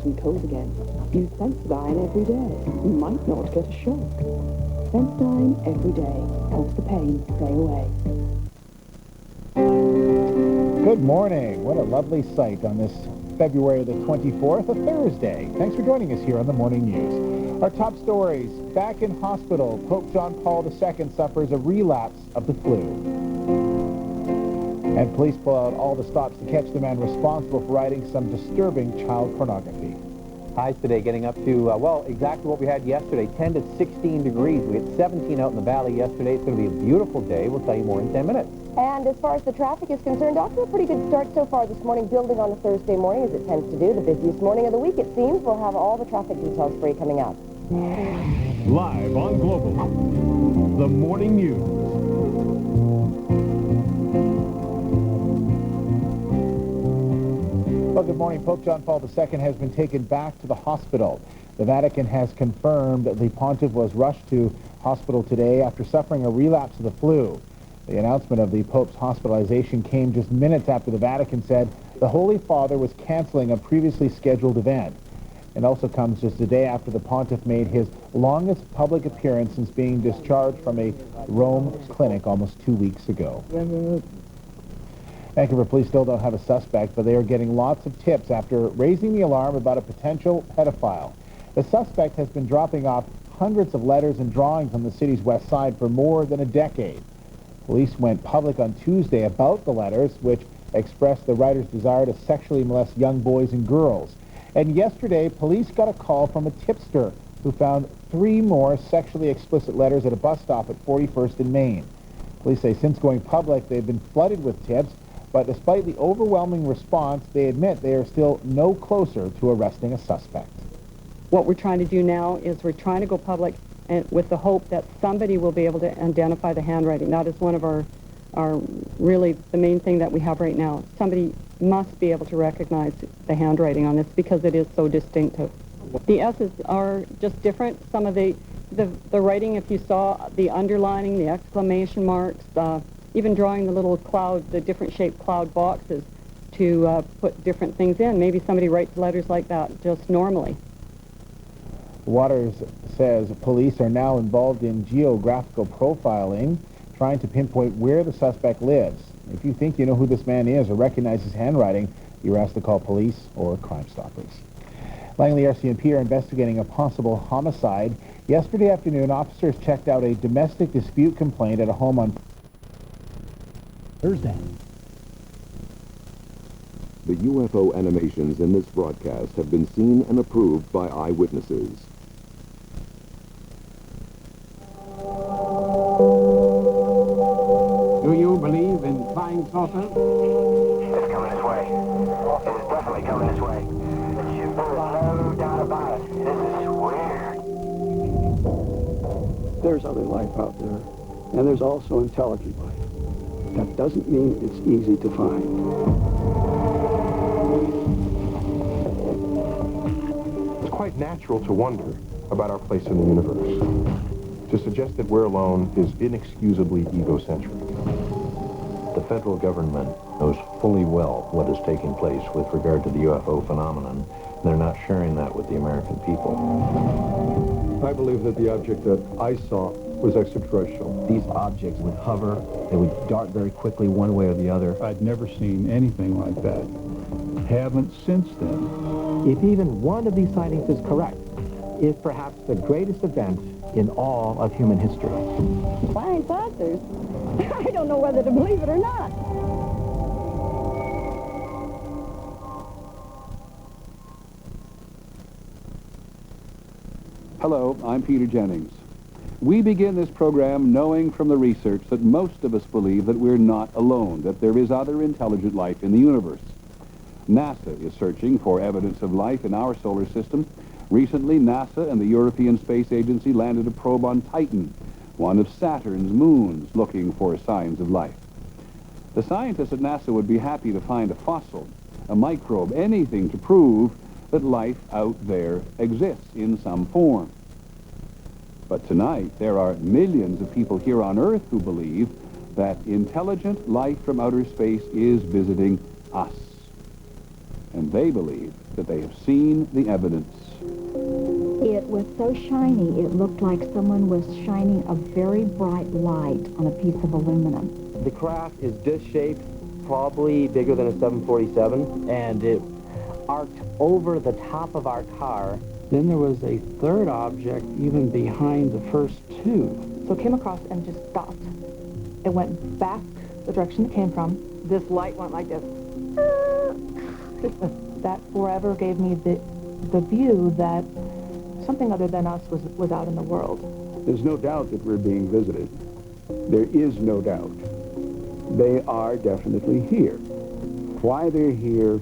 isn't cold again. Use Sensodyne every day. You might not get a shock. Sensodyne every day helps the pain stay away. Good morning. What a lovely sight on this February the 24th, a Thursday. Thanks for joining us here on the Morning News. Our top stories. Back in hospital, Pope John Paul II suffers a relapse of the flu. And police pull out all the stops to catch the man responsible for writing some disturbing child pornography. Highs today getting up to, well, exactly what we had yesterday, 10 to 16 degrees. We had 17 out in the valley yesterday. It's going to be a beautiful day. We'll tell you more in 10 minutes. And as far as the traffic is concerned, off to a pretty good start so far this morning, building on a Thursday morning, as it tends to do. The busiest morning of the week, it seems. We'll have all the traffic details for you coming up. Live on Global, the Morning News. Well, good morning. Pope John Paul II has been taken back to the hospital. The Vatican has confirmed that the pontiff was rushed to hospital today after suffering a relapse of the flu. The announcement of the Pope's hospitalization came just minutes after the Vatican said the Holy Father was canceling a previously scheduled event. It also comes just a day after the pontiff made his longest public appearance since being discharged from a Rome clinic almost 2 weeks ago. Vancouver police still don't have a suspect, but they are getting lots of tips after raising the alarm about a potential pedophile. The suspect has been dropping off hundreds of letters and drawings on the city's west side for more than a decade. Police went public on Tuesday about the letters, which expressed the writer's desire to sexually molest young boys and girls. And yesterday, police got a call from a tipster who found 3 more sexually explicit letters at a bus stop at 41st in Maine. Police say since going public, they've been flooded with tips, but despite the overwhelming response, they admit they are still no closer to arresting a suspect. What we're trying to do now is we're trying to go public and with the hope that somebody will be able to identify the handwriting. That is one of our really the main thing that we have right now. Somebody must be able to recognize the handwriting on this because it is so distinctive. The S's are just different. Some of the writing, if you saw the underlining, the exclamation marks, even drawing the little cloud, the different shaped cloud boxes to put different things in. Maybe somebody writes letters like that just normally. Waters says police are now involved in geographical profiling, trying to pinpoint where the suspect lives. If you think you know who this man is or recognize his handwriting, you're asked to call police or Crime Stoppers. Langley RCMP are investigating a possible homicide. Yesterday afternoon, officers checked out a domestic dispute complaint at a home on Thursday. The UFO animations in this broadcast have been seen and approved by eyewitnesses. Do you believe in flying saucers? It's coming this way. It is definitely coming this way. There's no doubt about it. This is weird. There's other life out there, and there's also intelligent life. That doesn't mean it's easy to find. It's quite natural to wonder about our place in the universe. To suggest that we're alone is inexcusably egocentric. The federal government knows fully well what is taking place with regard to the UFO phenomenon. They're not sharing that with the American people. I believe that the object that I saw was extraterrestrial. These objects would hover, they would dart very quickly one way or the other. I'd never seen anything like that. Haven't since then. If even one of these sightings is correct, it's perhaps the greatest event in all of human history. Flying saucers? I don't know whether to believe it or not. Hello, I'm Peter Jennings. We begin this program knowing from the research that most of us believe that we're not alone, that there is other intelligent life in the universe. NASA is searching for evidence of life in our solar system. Recently, NASA and the European Space Agency landed a probe on Titan, one of Saturn's moons, looking for signs of life. The scientists at NASA would be happy to find a fossil, a microbe, anything to prove that life out there exists in some form. But tonight, there are millions of people here on Earth who believe that intelligent life from outer space is visiting us. and they believe that they have seen the evidence. It was so shiny, it looked like someone was shining a very bright light on a piece of aluminum. The craft is disc-shaped, probably bigger than a 747, and it arced over the top of our car. Then there was a third object even behind the first two. So it came across and just stopped. It went back the direction it came from. This light went like this. That forever gave me the view that something other than us was out in the world. There's no doubt that we're being visited. There is no doubt. They are definitely here. Why they're here,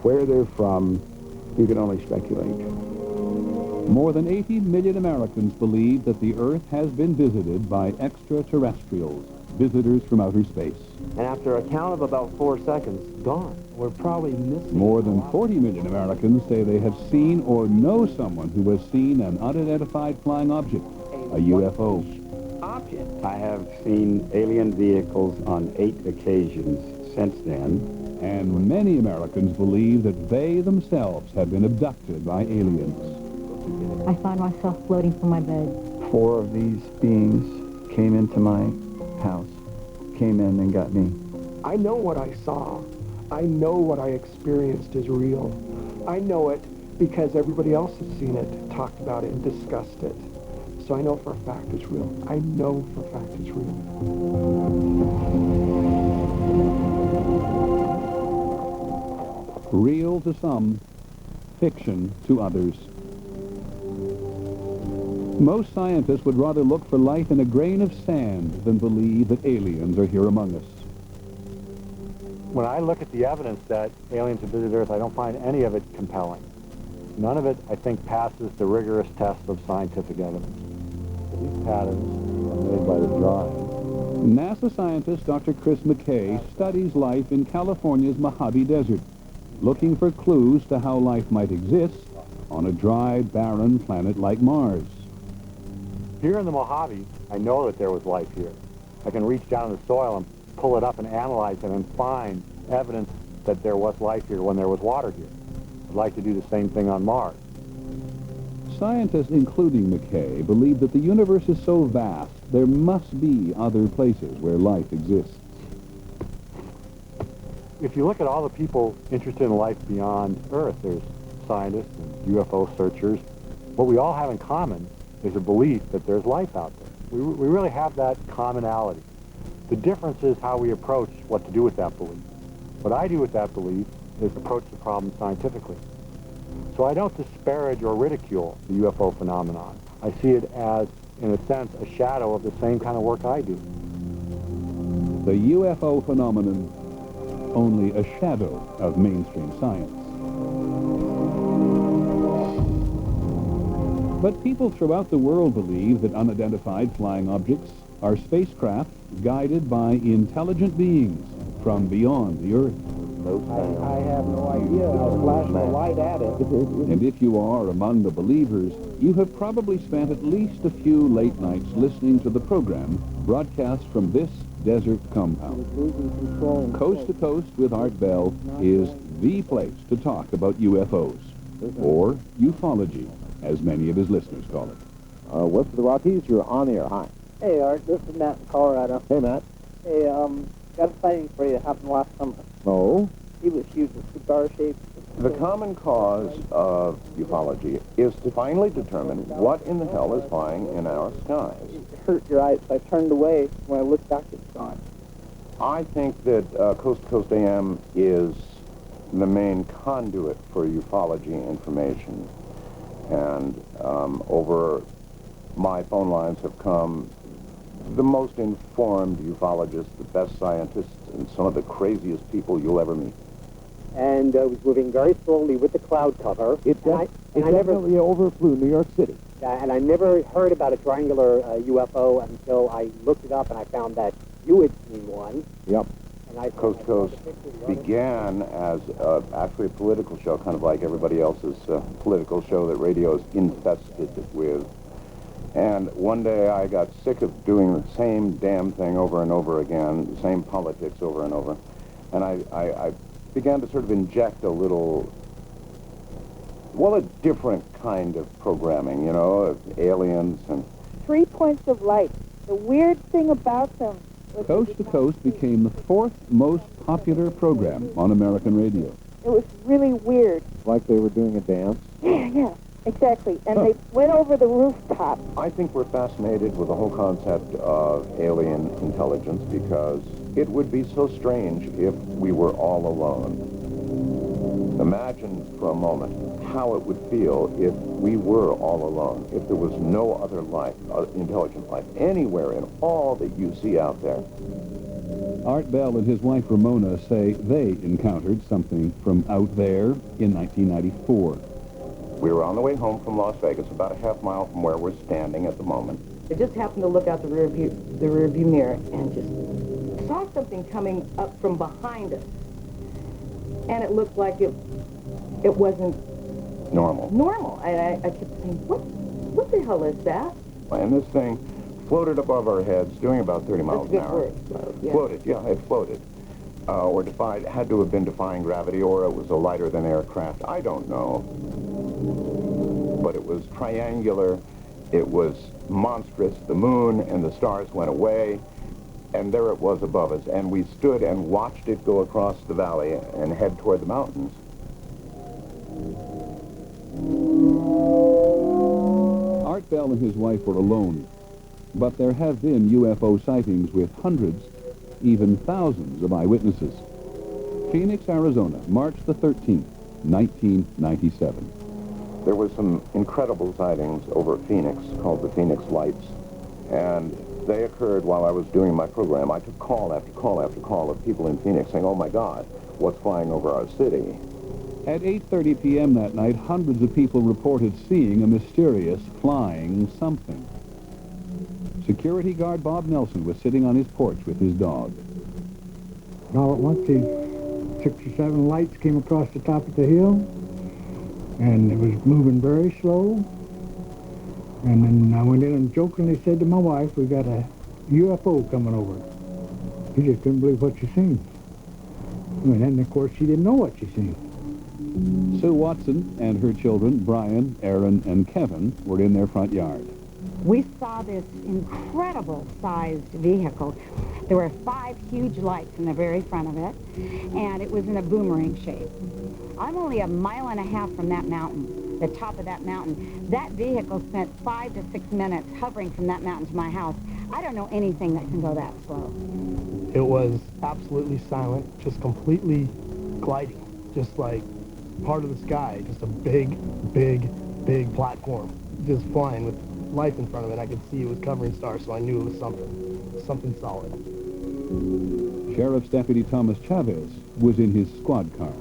where they're from, you can only speculate. More than 80 million Americans believe that the Earth has been visited by extraterrestrials, visitors from outer space. And after a count of about 4 seconds, gone. We're probably missing. More than 40 million Americans say they have seen or know someone who has seen an unidentified flying object, a UFO. I have seen alien vehicles on 8 occasions since then. And many Americans believe that they themselves have been abducted by aliens. I find myself floating from my bed. 4 of these beings came into my house, came in and got me. I know what I saw. I know what I experienced is real. I know it because everybody else has seen it, talked about it, and discussed it. So I know for a fact it's real. I know for a fact it's real. Real to some, fiction to others. Most scientists would rather look for life in a grain of sand than believe that aliens are here among us. When I look at the evidence that aliens have visited Earth, I don't find any of it compelling. None of it, I think, passes the rigorous test of scientific evidence. These patterns are made by the drawing. NASA scientist Dr. Chris McKay studies life in California's Mojave Desert, looking for clues to how life might exist on a dry, barren planet like Mars. Here in the Mojave, I know that there was life here. I can reach down in the soil and pull it up and analyze it and find evidence that there was life here when there was water here. I'd like to do the same thing on Mars. Scientists, including McKay, believe that the universe is so vast, there must be other places where life exists. If you look at all the people interested in life beyond Earth, there's scientists and UFO searchers. What we all have in common is a belief that there's life out there. We really have that commonality. The difference is how we approach what to do with that belief. What I do with that belief is approach the problem scientifically. So I don't disparage or ridicule the UFO phenomenon. I see it as, in a sense, a shadow of the same kind of work I do. The UFO phenomenon, only a shadow of mainstream science. But people throughout the world believe that unidentified flying objects are spacecraft guided by intelligent beings from beyond the Earth. I have no idea. I'll flash the light at it. And if you are among the believers, you have probably spent at least a few late nights listening to the program broadcast from this desert compound. Coast to Coast with Art Bell is the place to talk about UFOs, or ufology, as many of his listeners call it. West of the Rockies, you're on the air. Hi. Hey, Art. This is Matt in Colorado. Hey, Matt. Hey, got a sighting for you that happened last summer. Oh? He was huge, a cigar-shaped. The common cause of ufology is to finally determine what in the hell is flying in our skies. It hurt your eyes, so I turned away. When I looked back, it's gone. I think that Coast to Coast AM is the main conduit for ufology information. And over my phone lines have come the most informed ufologists, the best scientists, and some of the craziest people you'll ever meet. And was moving very slowly with the cloud cover. It definitely overflew New York City. And I never heard about a triangular UFO until I looked it up and I found that you had seen one. Yep. And I Coast to Coast began as actually a political show, kind of like everybody else's political show that radio is infested with. And one day I got sick of doing the same damn thing over and over again, the same politics over and over. And I began to sort of inject a little, well, a different kind of programming, you know, of aliens and... 3 points of light. The weird thing about them was Coast to Coast became the 4th most popular program on American radio. it was really weird. Like they were doing a dance? Yeah, exactly. And they went over the rooftop. I think we're fascinated with the whole concept of alien intelligence because it would be so strange if we were all alone. Imagine for a moment how it would feel if we were all alone, if there was no other life, intelligent life, anywhere in all that you see out there. Art Bell and his wife Ramona say they encountered something from out there in 1994. We were on the way home from Las Vegas, about a half mile from where we're standing at the moment. I just happened to look out the rear view mirror and just saw something coming up from behind us. And it looked like it wasn't Normal. I kept saying, what the hell is that? And this thing floated above our heads, doing about 30 miles an hour. That's a good word, yeah. Floated, yeah, it floated. Or had to have been defying gravity, or it was a lighter-than aircraft. I don't know. But it was triangular. It was monstrous. The moon and the stars went away, and there it was above us. And we stood and watched it go across the valley and head toward the mountains. Art Bell and his wife were alone, but there have been UFO sightings with hundreds, even thousands of eyewitnesses. Phoenix, Arizona, March the 13th, 1997. There was some incredible sightings over Phoenix called the Phoenix Lights, and they occurred while I was doing my program. I took call after call after call of people in Phoenix saying, "Oh my God, what's flying over our city?" At 8:30 p.m. that night, hundreds of people reported seeing a mysterious flying something. Security guard Bob Nelson was sitting on his porch with his dog. All at once, 6 or 7 lights came across the top of the hill, and it was moving very slow. And then I went in and jokingly said to my wife, "We got a UFO coming over." She just couldn't believe what she seen. And then, of course, she didn't know what she seen. Sue Watson and her children, Brian, Aaron, and Kevin, were in their front yard. We saw this incredible sized vehicle. There were 5 huge lights in the very front of it, and it was in a boomerang shape. I'm only a mile and a half from that mountain, the top of that mountain. That vehicle spent 5 to 6 minutes hovering from that mountain to my house. I don't know anything that can go that slow. It was absolutely silent, just completely gliding, just like part of the sky, just a big platform, just flying with life in front of it. I could see it was covering stars, so I knew it was something solid. Sheriff's Deputy Thomas Chavez was in his squad car.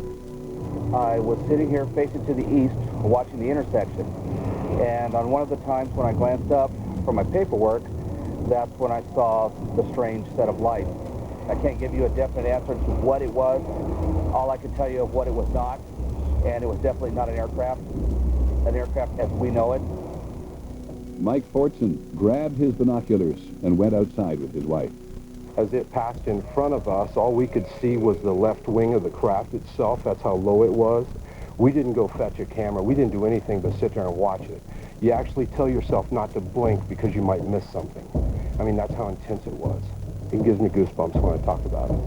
I was sitting here facing to the east, watching the intersection, and on one of the times when I glanced up for my paperwork, that's when I saw the strange set of lights. I can't give you a definite answer to what it was. All I can tell you of what it was not, and it was definitely not an aircraft as we know it. Mike Fortson grabbed his binoculars and went outside with his wife. As it passed in front of us, all we could see was the left wing of the craft itself. That's how low it was. We didn't go fetch a camera. We didn't do anything but sit there and watch it. You actually tell yourself not to blink because you might miss something. I mean, that's how intense it was. It gives me goosebumps when I talk about it.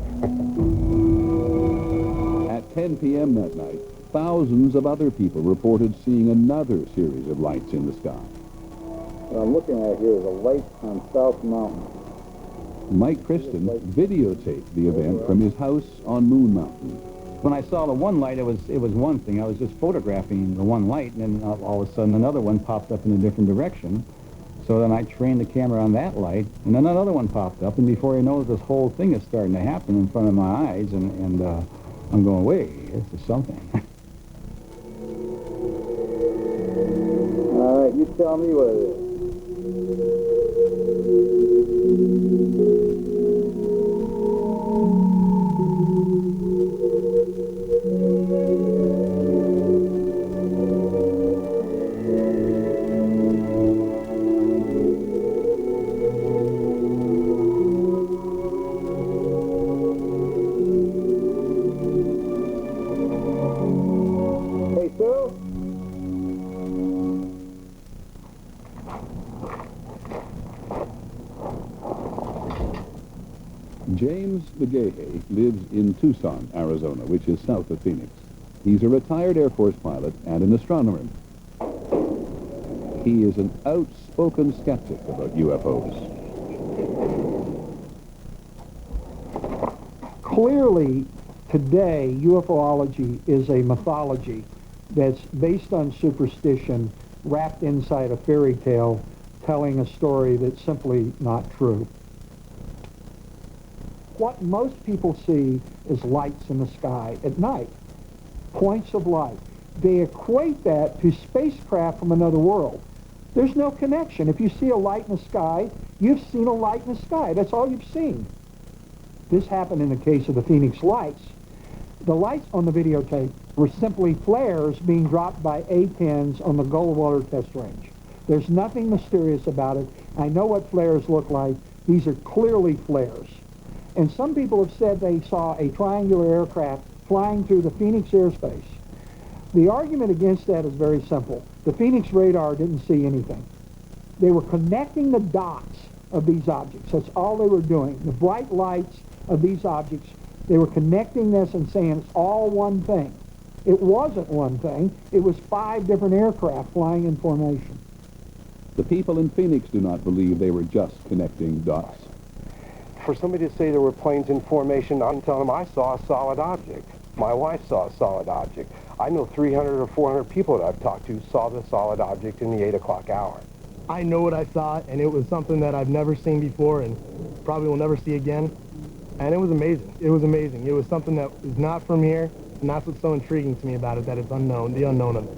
At 10 p.m. that night, thousands of other people reported seeing another series of lights in the sky. What I'm looking at here is a light on South Mountain. Mike Kristen videotaped the event from his house on Moon Mountain. When I saw the one light, it was one thing. I was just photographing the one light, and then all of a sudden another one popped up in a different direction. So then I trained the camera on that light, and then another one popped up, and before you know it, this whole thing is starting to happen in front of my eyes, and I'm going, wait, this is something. All right, you tell me what it is. James McGahey lives in Tucson, Arizona, which is south of Phoenix. He's a retired Air Force pilot and an astronomer. He is an outspoken skeptic about UFOs. Clearly, today, UFOlogy is a mythology that's based on superstition, wrapped inside a fairy tale, telling a story that's simply not true. What most people see is lights in the sky at night, points of light. They equate that to spacecraft from another world. There's no connection. If you see a light in the sky, you've seen a light in the sky. That's all you've seen. This happened in the case of the Phoenix lights. The lights on the videotape were simply flares being dropped by A-10s on the Goldwater test range. There's nothing mysterious about it. I know what flares look like. These are clearly flares. And some people have said they saw a triangular aircraft flying through the Phoenix airspace. The argument against that is very simple. The Phoenix radar didn't see anything. They were connecting the dots of these objects. That's all they were doing. The bright lights of these objects, they were connecting this and saying it's all one thing. It wasn't one thing. It was 5 different aircraft flying in formation. The people in Phoenix do not believe they were just connecting dots. For somebody to say there were planes in formation, I'm telling them I saw a solid object. My wife saw a solid object. I know 300 or 400 people that I've talked to saw the solid object in the 8 o'clock hour. I know what I saw, and it was something that I've never seen before and probably will never see again. And it was amazing. It was amazing. It was something that is not from here, and that's what's so intriguing to me about it, that it's unknown, the unknown of it.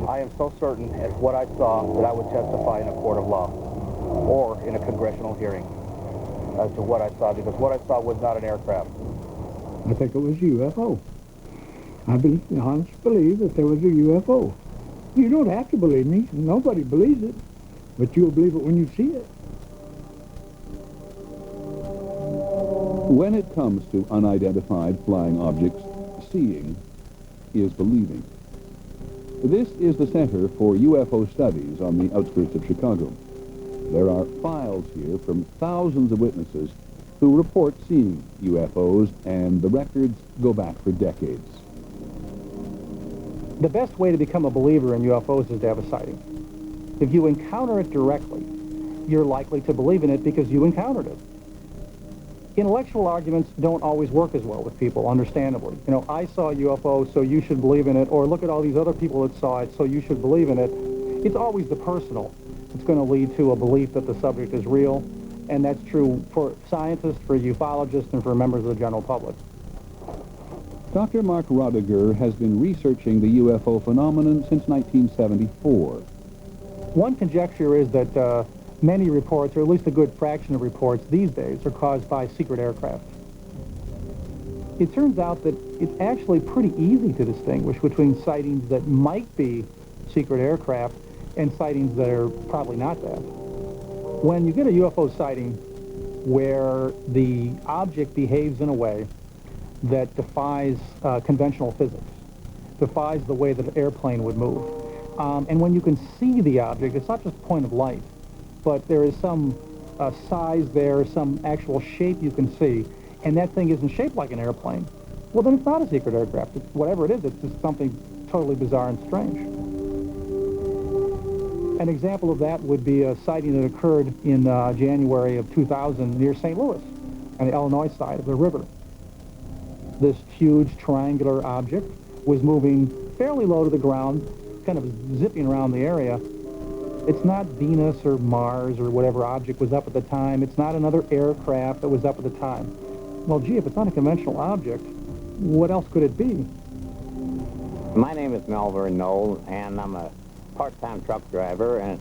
I am so certain as what I saw that I would testify in a court of law or in a congressional hearing as to what I saw, because what I saw was not an aircraft. I think it was a UFO. I honestly believe that there was a UFO. You don't have to believe me. Nobody believes it. But you'll believe it when you see it. When it comes to unidentified flying objects, seeing is believing. This is the Center for UFO Studies on the outskirts of Chicago. There are files here from thousands of witnesses who report seeing UFOs, and the records go back for decades. The best way to become a believer in UFOs is to have a sighting. If you encounter it directly, you're likely to believe in it because you encountered it. Intellectual arguments don't always work as well with people, understandably. You know, I saw a UFO, so you should believe in it, or look at all these other people that saw it, so you should believe in it. It's always the personal that's going to lead to a belief that the subject is real, and that's true for scientists, for ufologists, and for members of the general public. Dr. Mark Rodiger has been researching the UFO phenomenon since 1974. One conjecture is that many reports, or at least a good fraction of reports these days, are caused by secret aircraft. It turns out that it's actually pretty easy to distinguish between sightings that might be secret aircraft and sightings that are probably not that. When you get a UFO sighting where the object behaves in a way that defies conventional physics, defies the way that an airplane would move, and when you can see the object, it's not just a point of light, but there is some size there, some actual shape you can see, and that thing isn't shaped like an airplane, well, then it's not a secret aircraft. Whatever it is, it's just something totally bizarre and strange. An example of that would be a sighting that occurred in January of 2000 near St. Louis on the Illinois side of the river. This huge triangular object was moving fairly low to the ground, kind of zipping around the area. It's not Venus or Mars or whatever object was up at the time. It's not another aircraft that was up at the time. Well, gee, if it's not a conventional object, what else could it be? My name is Melvin Knoll, and I'm a part-time truck driver, and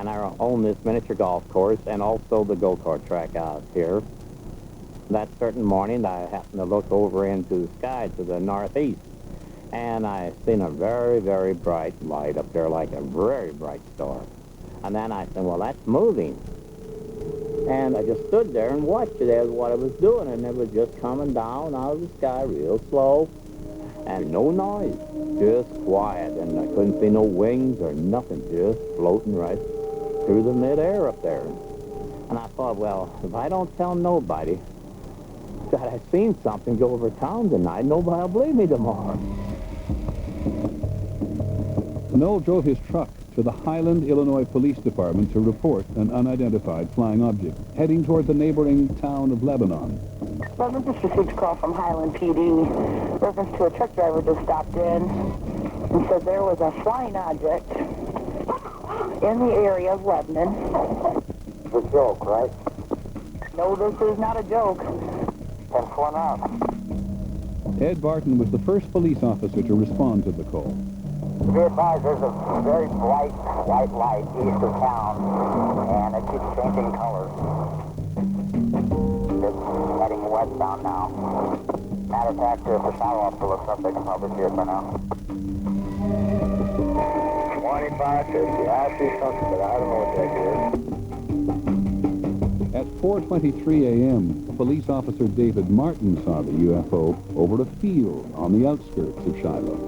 I own this miniature golf course and also the go-kart track out here. That certain morning, I happened to look over into the sky to the northeast, and I seen a very, very bright light up there, like a very bright star. And then I said, well, that's moving. And I just stood there and watched it as what it was doing, and it was just coming down out of the sky real slow, and no noise, just quiet, and I couldn't see no wings or nothing, just floating right through the midair up there. And I thought, well, if I don't tell nobody, that I seen something go over town tonight. Nobody'll believe me tomorrow. Noel drove his truck to the Highland, Illinois Police Department to report an unidentified flying object heading toward the neighboring town of Lebanon. Well, just received a call from Highland PD. Reference to a truck driver just stopped in and said there was a flying object in the area of Lebanon. It's a joke, right? No, this is not a joke. Then fun out. Ed Barton was the first police officer to respond to the call. To be advised, there's a very bright white light east of town, and it keeps changing color. It's heading westbound now. Matter of fact, if the shadow officer looks up, they can probably see it by now. 2550. I see something, but I don't know what that is. At 4:23 a.m., police officer David Martin saw the UFO over a field on the outskirts of Shiloh.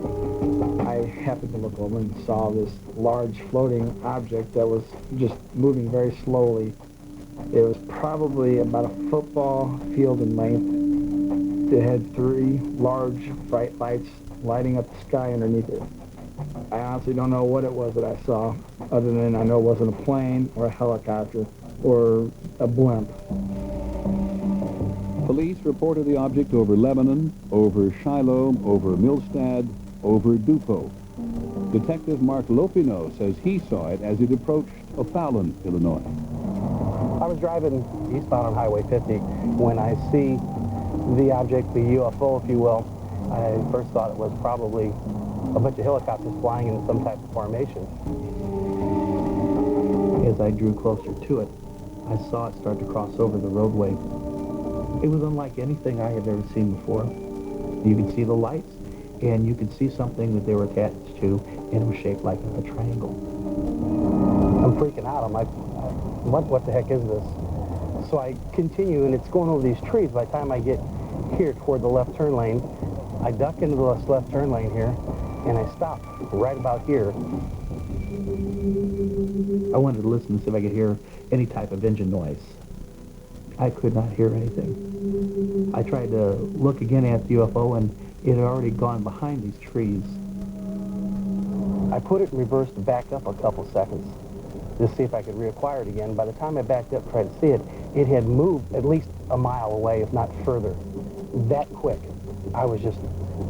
I happened to look over and saw this large floating object that was just moving very slowly. It was probably about a football field in length. It had 3 large bright lights lighting up the sky underneath it. I honestly don't know what it was that I saw, other than I know it wasn't a plane or a helicopter or a blimp. Police reported the object over Lebanon, over Shiloh, over Millstad, over Dupo. Detective Mark Lopino says he saw it as it approached O'Fallon, Illinois. I was driving eastbound on Highway 50 when I see the object, the UFO, if you will. I first thought it was probably a bunch of helicopters flying in some type of formation. As I drew closer to it, I saw it start to cross over the roadway. It was unlike anything I had ever seen before. You could see the lights, and you could see something that they were attached to, and it was shaped like a triangle. I'm freaking out. I'm like, what the heck is this? So I continue, and it's going over these trees. By the time I get here toward the left turn lane, I duck into this left turn lane here, and I stop right about here. I wanted to listen to see if I could hear any type of engine noise. I could not hear anything. I tried to look again at the UFO, and it had already gone behind these trees. I put it in reverse to back up a couple seconds to see if I could reacquire it again. By the time I backed up and tried to see it, it had moved at least a mile away, if not further. That quick. I was just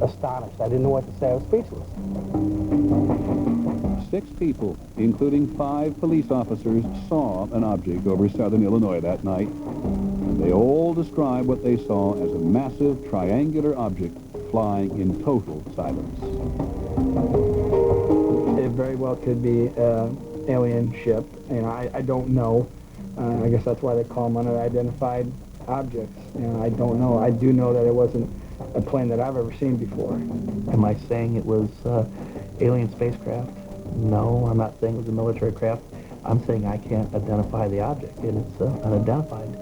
astonished. I didn't know what to say. I was speechless. 6 people, including 5 police officers, saw an object over southern Illinois that night. And they all describe what they saw as a massive triangular object flying in total silence. It very well could be an alien ship, and I don't know. I guess that's why they call them unidentified objects. And I don't know. I do know that it wasn't a plane that I've ever seen before. Am I saying it was alien spacecraft? No, I'm not saying it was a military craft. I'm saying I can't identify the object, and it's an unidentified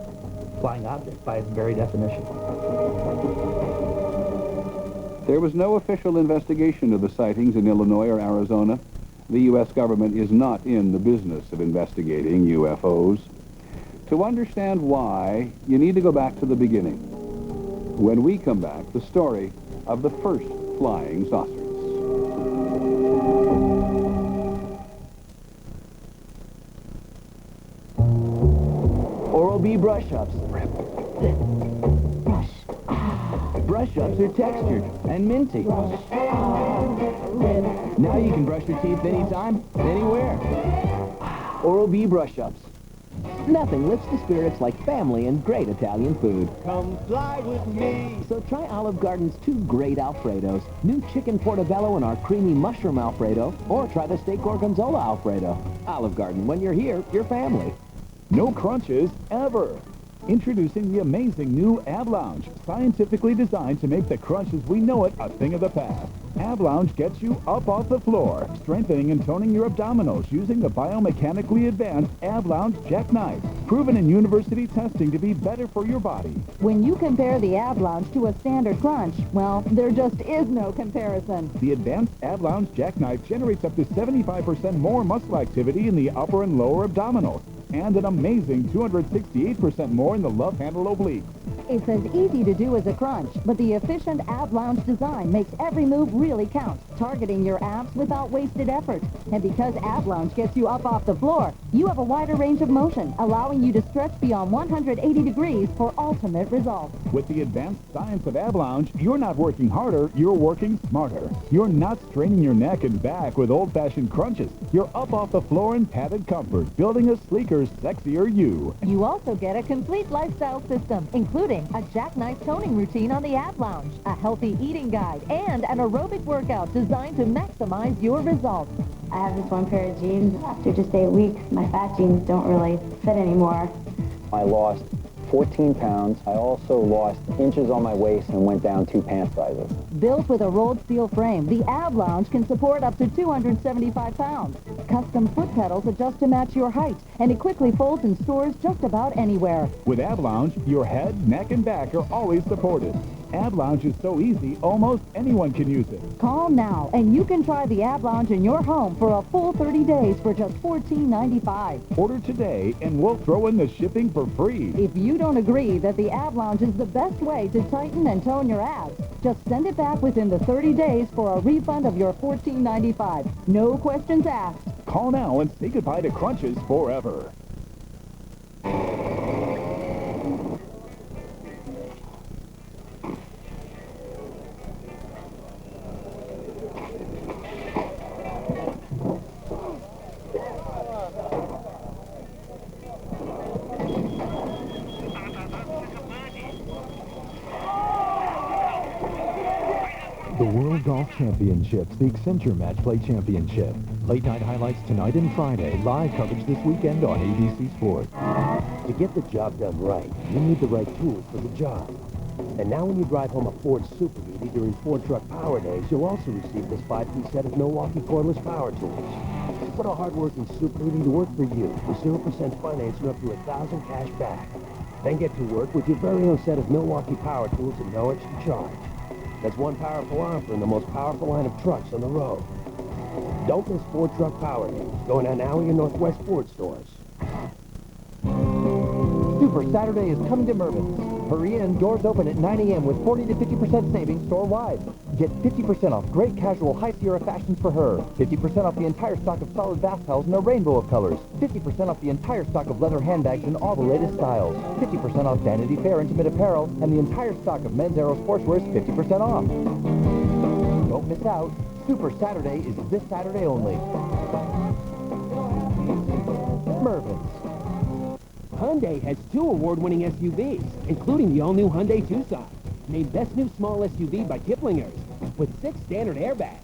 flying object by its very definition. There was no official investigation of the sightings in Illinois or Arizona. The U.S. government is not in the business of investigating UFOs. To understand why, you need to go back to the beginning. When we come back, the story of the first flying saucers. Oral-B brush-ups. Brush-ups are textured and minty. Now you can brush your teeth anytime, anywhere. Oral-B brush-ups. Nothing lifts the spirits like family and great Italian food. Come fly with me. So try Olive Garden's 2 great Alfredos. New chicken portobello and our creamy mushroom Alfredo. Or try the steak gorgonzola Alfredo. Olive Garden, when you're here, you're family. No crunches ever. Introducing the amazing new Ab Lounge, scientifically designed to make the crunch as we know it a thing of the past. Ab Lounge gets you up off the floor, strengthening and toning your abdominals using the biomechanically advanced Ab Lounge Jackknife, proven in university testing to be better for your body. When you compare the Ab Lounge to a standard crunch, well, there just is no comparison. The advanced Ab Lounge Jackknife generates up to 75% more muscle activity in the upper and lower abdominals, and an amazing 268% more in the love handle oblique. It's as easy to do as a crunch, but the efficient ab lounge design makes every move really count, targeting your abs without wasted effort. And because ab lounge gets you up off the floor, you have a wider range of motion, allowing you to stretch beyond 180 degrees for ultimate results. With the advanced science of ab lounge, you're not working harder, you're working smarter. You're not straining your neck and back with old-fashioned crunches. You're up off the floor in padded comfort, building a sleeker, sexier you. You also get a complete lifestyle system, including a jackknife toning routine on the ab lounge, a healthy eating guide, and an aerobic workout designed to maximize your results. I have this one pair of jeans. After just 8 weeks, my fat jeans don't really fit anymore. I lost 14 pounds. I also lost inches on my waist and went down 2 pant sizes. Built with a rolled steel frame, the ab lounge can support up to 275 pounds. Custom foot pedals adjust to match your height, and it quickly folds and stores just about anywhere. With ab lounge, your head, neck, and back are always supported. Ab lounge is so easy, almost anyone can use it. Call now, and you can try the ab lounge in your home for a full 30 days for just $14.95. Order today, and we'll throw in the shipping for free. If you don't agree that the ab lounge is the best way to tighten and tone your abs, just send it back within the 30 days for a refund of your $14.95. No questions asked. Call now and say goodbye to crunches forever. The World Golf Championships, the Accenture Match Play Championship. Late night highlights tonight and Friday. Live coverage this weekend on ABC Sports. To get the job done right, you need the right tools for the job. And now when you drive home a Ford Super Duty during Ford Truck Power Days, you'll also receive this 5-piece set of Milwaukee cordless power tools. Put a hard-working Super Duty to work for you with 0% financing up to $1,000 cash back. Then get to work with your very own set of Milwaukee power tools at no extra charge. That's one powerful offer in the most powerful line of trucks on the road. Don't miss Ford Truck Power Days. Going on now in your Northwest Ford stores. Super Saturday is coming to Mervyn's. Hurry in, doors open at 9 a.m. with 40 to 50% savings store-wide. Get 50% off great casual High Sierra fashions for her. 50% off the entire stock of solid bath towels in a rainbow of colors. 50% off the entire stock of leather handbags in all the latest styles. 50% off Vanity Fair intimate apparel, and the entire stock of men's Aero sportswear is 50% off. Don't miss out. Super Saturday is this Saturday only. Mervyn's. Hyundai has 2 award-winning SUVs, including the all-new Hyundai Tucson, named Best New Small SUV by Kiplinger's, with 6 standard airbags.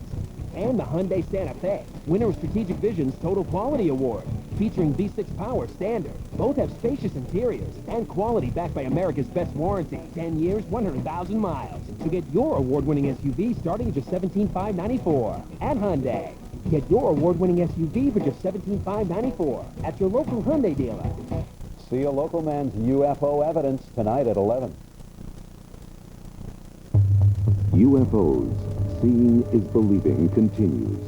And the Hyundai Santa Fe, winner of Strategic Vision's Total Quality Award, featuring V6 power standard. Both have spacious interiors and quality backed by America's best warranty, 10 years, 100,000 miles. So get your award-winning SUV starting at just $17,594 at Hyundai. Get your award-winning SUV for just $17,594 at your local Hyundai dealer. See a local man's UFO evidence tonight at 11. UFOs. Seeing is believing continues.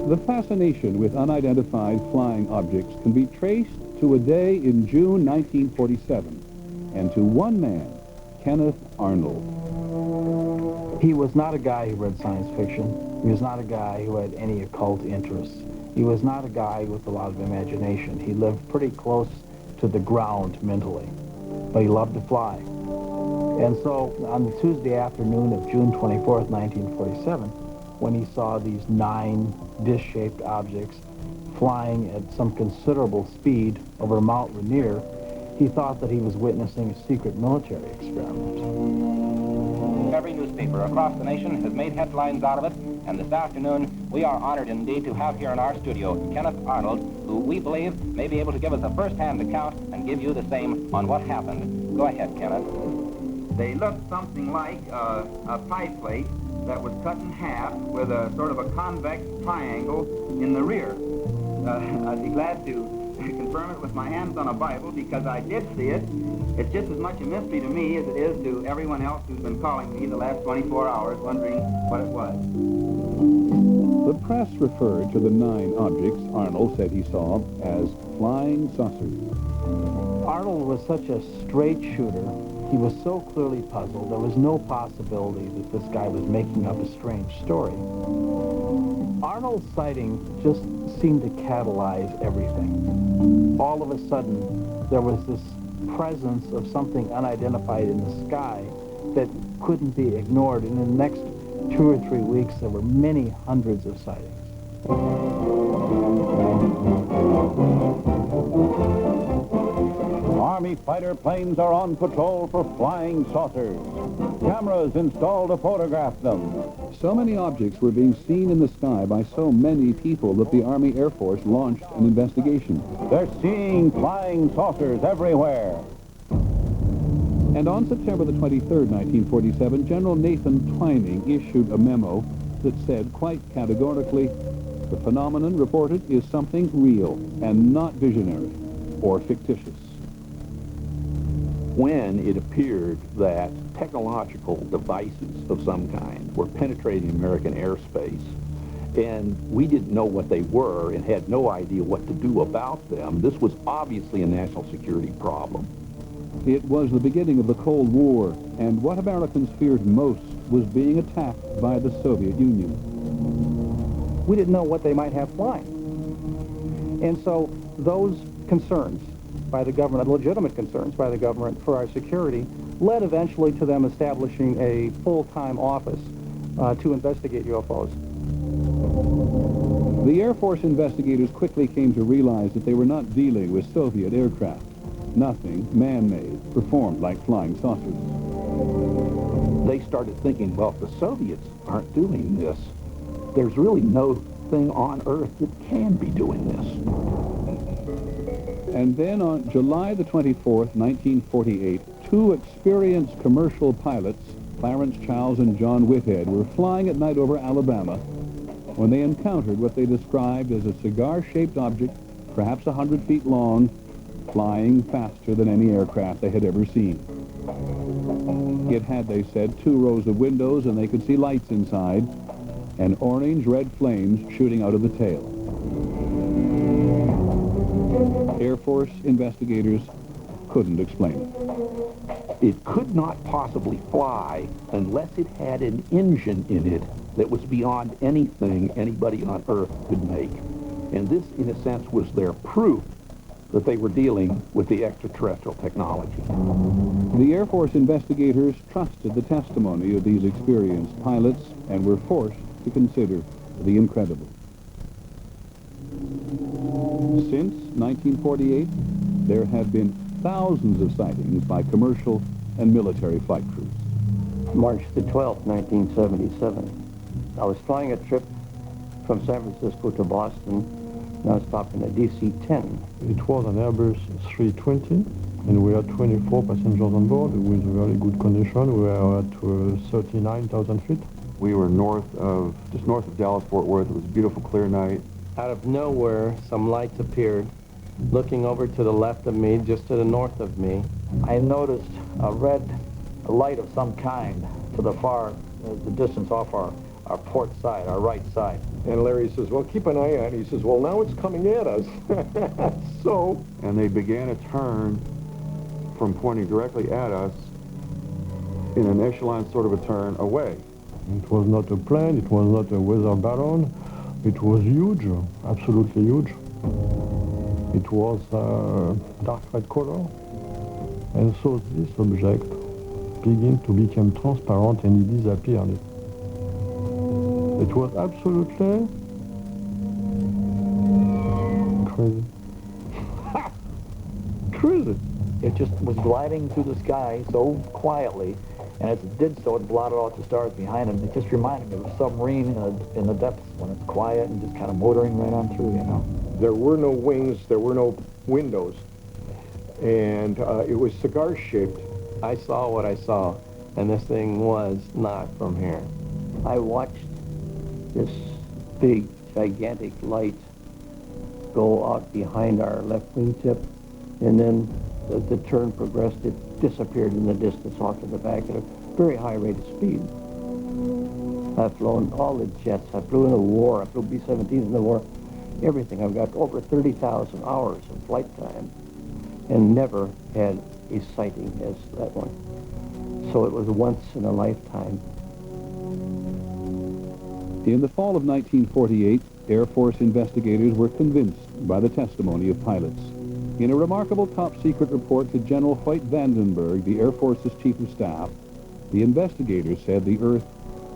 The fascination with unidentified flying objects can be traced to a day in June 1947 and to one man, Kenneth Arnold. He was not a guy who read science fiction. He was not a guy who had any occult interests. He was not a guy with a lot of imagination. He lived pretty close to the ground mentally, but he loved to fly. And so on the Tuesday afternoon of June 24th, 1947, when he saw these 9 dish-shaped objects flying at some considerable speed over Mount Rainier, he thought that he was witnessing a secret military experiment. Every newspaper across the nation has made headlines out of it, and this afternoon we are honored indeed to have here in our studio Kenneth Arnold, who we believe may be able to give us a first-hand account and give you the same on what happened. Go ahead, Kenneth. They looked something like a pie plate that was cut in half with a sort of a convex triangle in the rear. I'd be glad to confirm it with my hands on a Bible because I did see it. It's just as much a mystery to me as it is to everyone else who's been calling me the last 24 hours wondering what it was. The press referred to the 9 objects Arnold said he saw as flying saucers. Arnold was such a straight shooter. He was so clearly puzzled. There was no possibility that this guy was making up a strange story. Arnold's sighting just seemed to catalyze everything. All of a sudden, there was this presence of something unidentified in the sky that couldn't be ignored. And in the next 2 or 3 weeks, there were many hundreds of sightings. Army fighter planes are on patrol for flying saucers. Cameras installed to photograph them. So many objects were being seen in the sky by so many people that the Army Air Force launched an investigation. They're seeing flying saucers everywhere. And on September the 23rd, 1947, General Nathan Twining issued a memo that said quite categorically, the phenomenon reported is something real and not visionary or fictitious. When it appeared that technological devices of some kind were penetrating American airspace, and we didn't know what they were and had no idea what to do about them, this was obviously a national security problem. It was the beginning of the Cold War, and what Americans feared most was being attacked by the Soviet Union. We didn't know what they might have flying. And so those concerns by the government, legitimate concerns by the government for our security, led eventually to them establishing a full-time office to investigate UFOs. The Air Force investigators quickly came to realize that they were not dealing with Soviet aircraft. Nothing man-made performed like flying saucers. They started thinking, well, if the Soviets aren't doing this, there's really no thing on Earth that can be doing this. And then on July the 24th, 1948, two experienced commercial pilots, Clarence Childs and John Whitehead, were flying at night over Alabama when they encountered what they described as a cigar-shaped object, perhaps 100 feet long, flying faster than any aircraft they had ever seen. It had, they said, 2 rows of windows, and they could see lights inside, and orange-red flames shooting out of the tail. Air Force investigators couldn't explain it. It could not possibly fly unless it had an engine in it that was beyond anything anybody on Earth could make. And this, in a sense, was their proof that they were dealing with the extraterrestrial technology. The Air Force investigators trusted the testimony of these experienced pilots and were forced to consider the incredible. Since 1948, there have been thousands of sightings by commercial and military flight crews. March the 12th, 1977. I was flying a trip from San Francisco to Boston, and I was stopping at DC-10. It was an Airbus 320, and we had 24 passengers on board with very good condition. We were at 39,000 feet. We were just north of Dallas-Fort Worth. It was a beautiful, clear night. Out of nowhere, some lights appeared. Looking over to the left of me, just to the north of me, I noticed a red light of some kind to the far, the distance off our port side, our right side. And Larry says, well, keep an eye on it. He says, well, now it's coming at us. So? And they began a turn from pointing directly at us in an echelon sort of a turn away. It was not a plane, it was not a weather balloon. It was huge, absolutely huge. It was dark red color. And so this object began to become transparent and it disappeared. It was absolutely crazy. Crazy. It just was gliding through the sky so quietly, and as it did so, it blotted out the stars behind him. It just reminded me of a submarine in the depths when it's quiet and just kind of motoring right on through, you know. There were no wings, there were no windows, and it was cigar-shaped. I saw what I saw, and this thing was not from here. I watched this big, gigantic light go out behind our left wingtip, and then as the turn progressed, it disappeared in the distance off to the back at a very high rate of speed. I've flown all the jets. I flew in the war. I flew B-17s in the war. Everything. I've got over 30,000 hours of flight time. and never had a sighting as that one. So it was once in a lifetime. In the fall of 1948, Air Force investigators were convinced by the testimony of pilots. In a remarkable top-secret report to General Hoyt Vandenberg, the Air Force's Chief of Staff, the investigators said the Earth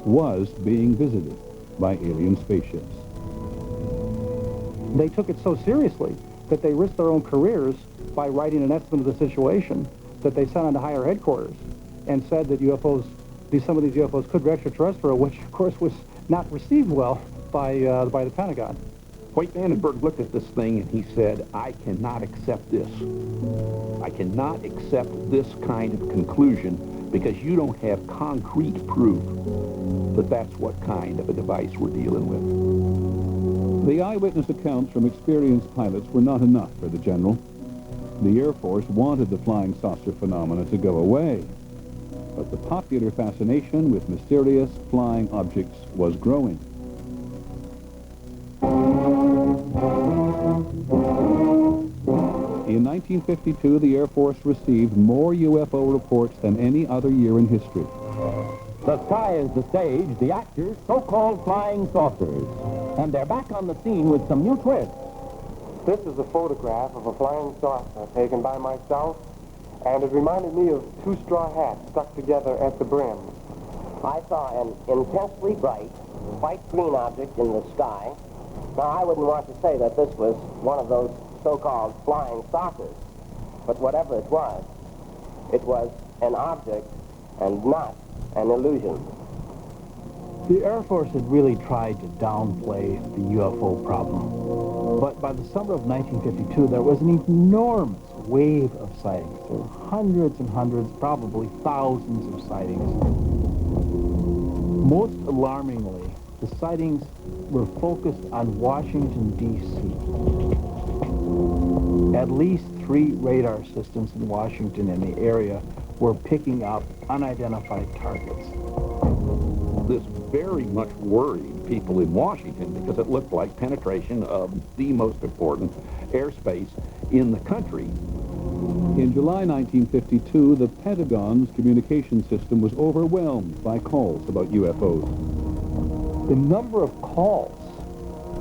was being visited by alien spaceships. They took it so seriously that they risked their own careers by writing an estimate of the situation that they sent on to higher headquarters and said that some of these UFOs could be extraterrestrial, which of course was not received well by the Pentagon. Hoyt Vandenberg looked at this thing and he said, I cannot accept this. I cannot accept this kind of conclusion because you don't have concrete proof that that's what kind of a device we're dealing with. The eyewitness accounts from experienced pilots were not enough for the general. The Air Force wanted the flying saucer phenomena to go away, but the popular fascination with mysterious flying objects was growing. In 1952, the Air Force received more UFO reports than any other year in history. The sky is the stage, the actors, so-called flying saucers. And they're back on the scene with some new twists. This is a photograph of a flying saucer taken by myself, and it reminded me of two straw hats stuck together at the brim. I saw an intensely bright, white-green object in the sky. Now, I wouldn't want to say that this was one of those so-called flying saucers, but whatever it was an object and not an illusion. The Air Force had really tried to downplay the UFO problem. But by the summer of 1952, there was an enormous wave of sightings. There were hundreds and hundreds, probably thousands of sightings. Most alarmingly, the sightings were focused on Washington, D.C. At least 3 radar systems in Washington and the area were picking up unidentified targets. This very much worried people in Washington because it looked like penetration of the most important airspace in the country. In July 1952, the Pentagon's communication system was overwhelmed by calls about UFOs. The number of calls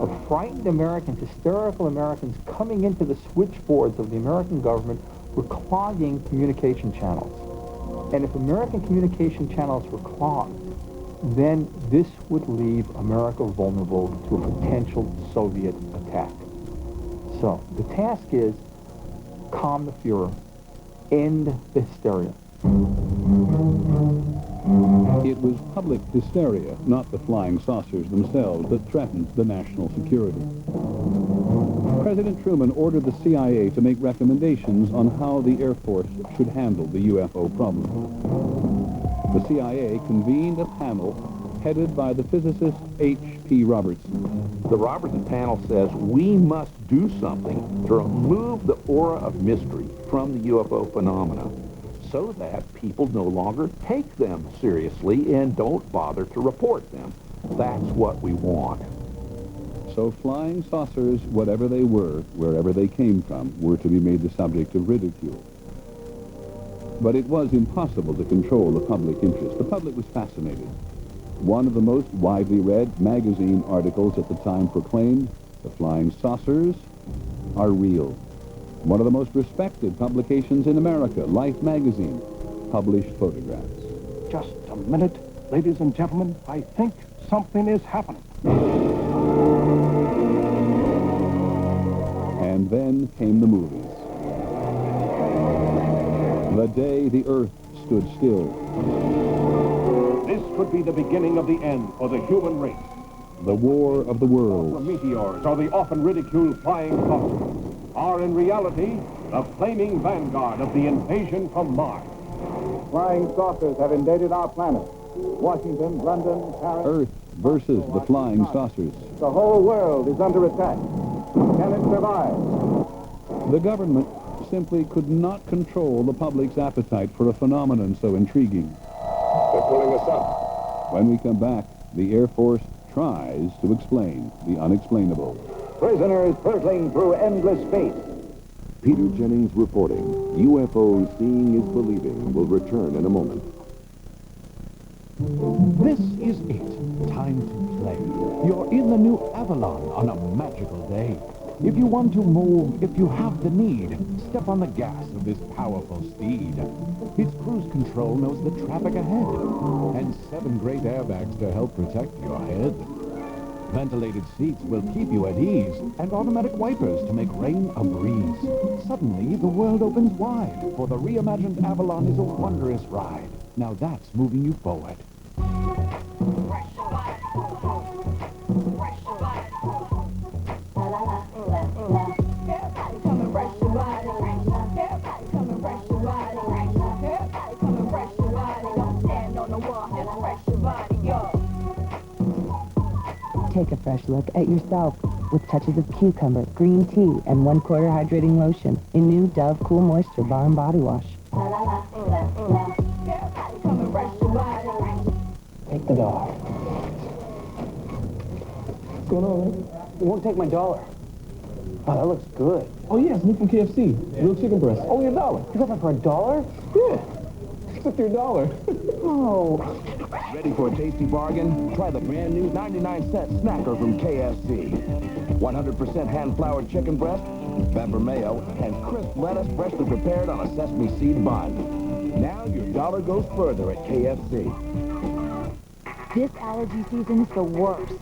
of frightened Americans, hysterical Americans coming into the switchboards of the American government were clogging communication channels. And if American communication channels were clogged, then this would leave America vulnerable to a potential Soviet attack. So the task is calm the furor, end the hysteria. It was public hysteria, not the flying saucers themselves, that threatened the national security. President Truman ordered the CIA to make recommendations on how the Air Force should handle the UFO problem. The CIA convened a panel headed by the physicist H.P. Robertson. The Robertson panel says we must do something to remove the aura of mystery from the UFO phenomena so that people no longer take them seriously and don't bother to report them. That's what we want. So flying saucers, whatever they were, wherever they came from, were to be made the subject of ridicule. But it was impossible to control the public interest. The public was fascinated. One of the most widely read magazine articles at the time proclaimed, "The flying saucers are real." One of the most respected publications in America, Life magazine, published photographs. Just a minute, ladies and gentlemen. I think something is happening. And then came the movies. The day the Earth stood still. This could be the beginning of the end for the human race. The War of the The Worlds. meteors, or the often ridiculed flying saucers, are in reality the flaming vanguard of the invasion from Mars. Flying saucers have invaded our planet. Washington, London, Paris. Earth versus the flying saucers. The whole world is under attack. Can it survive? The government simply could not control the public's appetite for a phenomenon so intriguing. They're pulling us up. When we come back, the Air Force tries to explain the unexplainable. Prisoners hurtling through endless space. Peter Jennings reporting. UFOs Seeing is Believing will return in a moment. This is it. Time to play. You're in the new Avalon on a magical day. If you want to move, if you have the need, step on the gas of this powerful steed. Its cruise control knows the traffic ahead, and 7 great airbags to help protect your head. Ventilated seats will keep you at ease, and automatic wipers to make rain a breeze. Suddenly, the world opens wide, for the reimagined Avalon is a wondrous ride. Now that's moving you forward. Take a fresh look at yourself with touches of cucumber, green tea, and 1/4 hydrating lotion in new Dove Cool Moisture Bar and Body Wash. Take the dollar. What's going on, man? You won't take my dollar. Oh, that looks good. Oh, yeah, it's new from KFC. Real chicken breast. Only $1. You got that for $1? Yeah. Except your $1. Oh. Ready for a tasty bargain? Try the brand new 99-cent snacker from KFC. 100% hand-floured chicken breast, pepper mayo, and crisp lettuce freshly prepared on a sesame seed bun. Now your dollar goes further at KFC. This allergy season is the worst,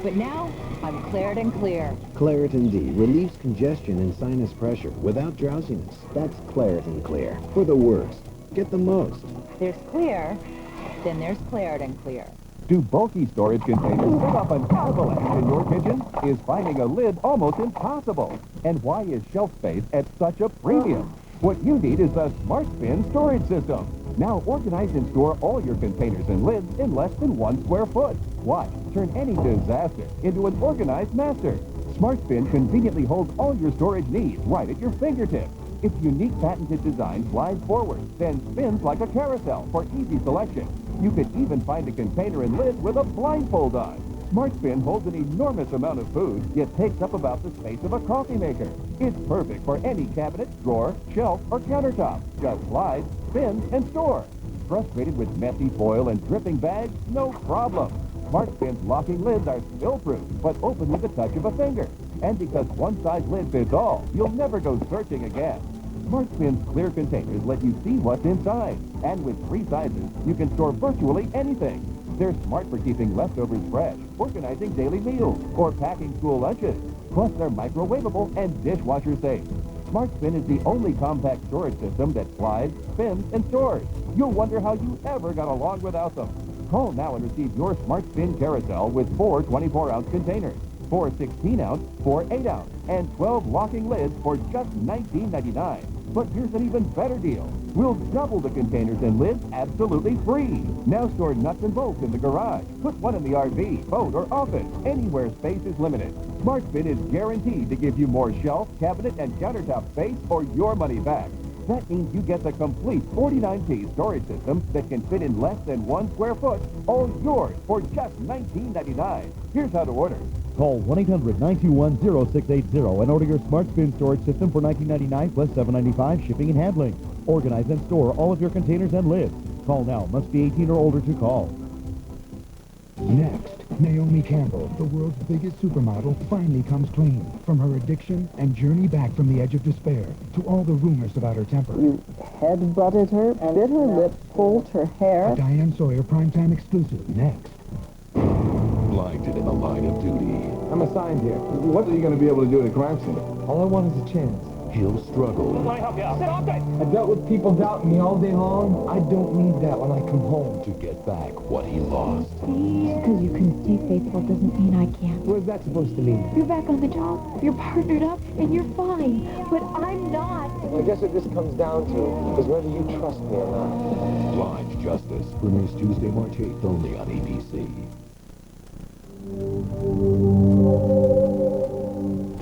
but now I'm Claritin Clear. Claritin D relieves congestion and sinus pressure without drowsiness. That's Claritin Clear. For the worst, get the most. There's clear, then there's Claritin Clear. Do bulky storage containers bring up an avalanche in your kitchen? Is finding a lid almost impossible? And why is shelf space at such a premium? What you need is the Smart Bin storage system. Now organize and store all your containers and lids in less than 1 square foot. Watch, turn any disaster into an organized master. Smart Bin conveniently holds all your storage needs right at your fingertips. Its unique patented design slides forward, then spins like a carousel for easy selection. You could even find a container and lid with a blindfold on. SmartSpin holds an enormous amount of food, yet takes up about the space of a coffee maker. It's perfect for any cabinet, drawer, shelf, or countertop. Just slide, spin, and store. Frustrated with messy foil and dripping bags? No problem. SmartSpin's locking lids are spill-proof, but open with the touch of a finger. And because one size lid fits all, you'll never go searching again. SmartSpin's clear containers let you see what's inside. And with 3 sizes, you can store virtually anything. They're smart for keeping leftovers fresh, organizing daily meals, or packing school lunches. Plus, they're microwavable and dishwasher safe. SmartSpin is the only compact storage system that slides, spins, and stores. You'll wonder how you ever got along without them. Call now and receive your SmartSpin carousel with 4 24-ounce containers, 4 16-ounce, 4 8-ounce, and 12 locking lids for just $19.99. But here's an even better deal. We'll double the containers and lids absolutely free. Now store nuts and bolts in the garage. Put one in the RV, boat, or office, anywhere space is limited. SmartSpin is guaranteed to give you more shelf, cabinet, and countertop space or your money back. That means you get the complete 49-piece storage system that can fit in less than 1 square foot, all yours for just $19.99. Here's how to order. Call 1-800-921-0680 and order your SmartSpin storage system for $19.99 plus $7.95 shipping and handling. Organize and store all of your containers and lids. Call now. Must be 18 or older to call. Next, Naomi Campbell, the world's biggest supermodel, finally comes clean. From her addiction and journey back from the edge of despair to all the rumors about her temper. You head-butted her, bit her lip, pulled her hair. A Diane Sawyer primetime exclusive. Next. Blinded in the line of duty. I'm assigned here. What are you going to be able to do at a crime scene? All I want is a chance. He'll struggle. Let me help you out. Sit off it! I dealt with people doubting me all day long. I don't need that when I come home. To get back what he lost. Just because you can stay faithful doesn't mean I can't. What is that supposed to mean? You're back on the job, you're partnered up, and you're fine. But I'm not. Well, I guess what this comes down to is whether you trust me or not. Blind Justice premieres Tuesday, March 8th, only on ABC.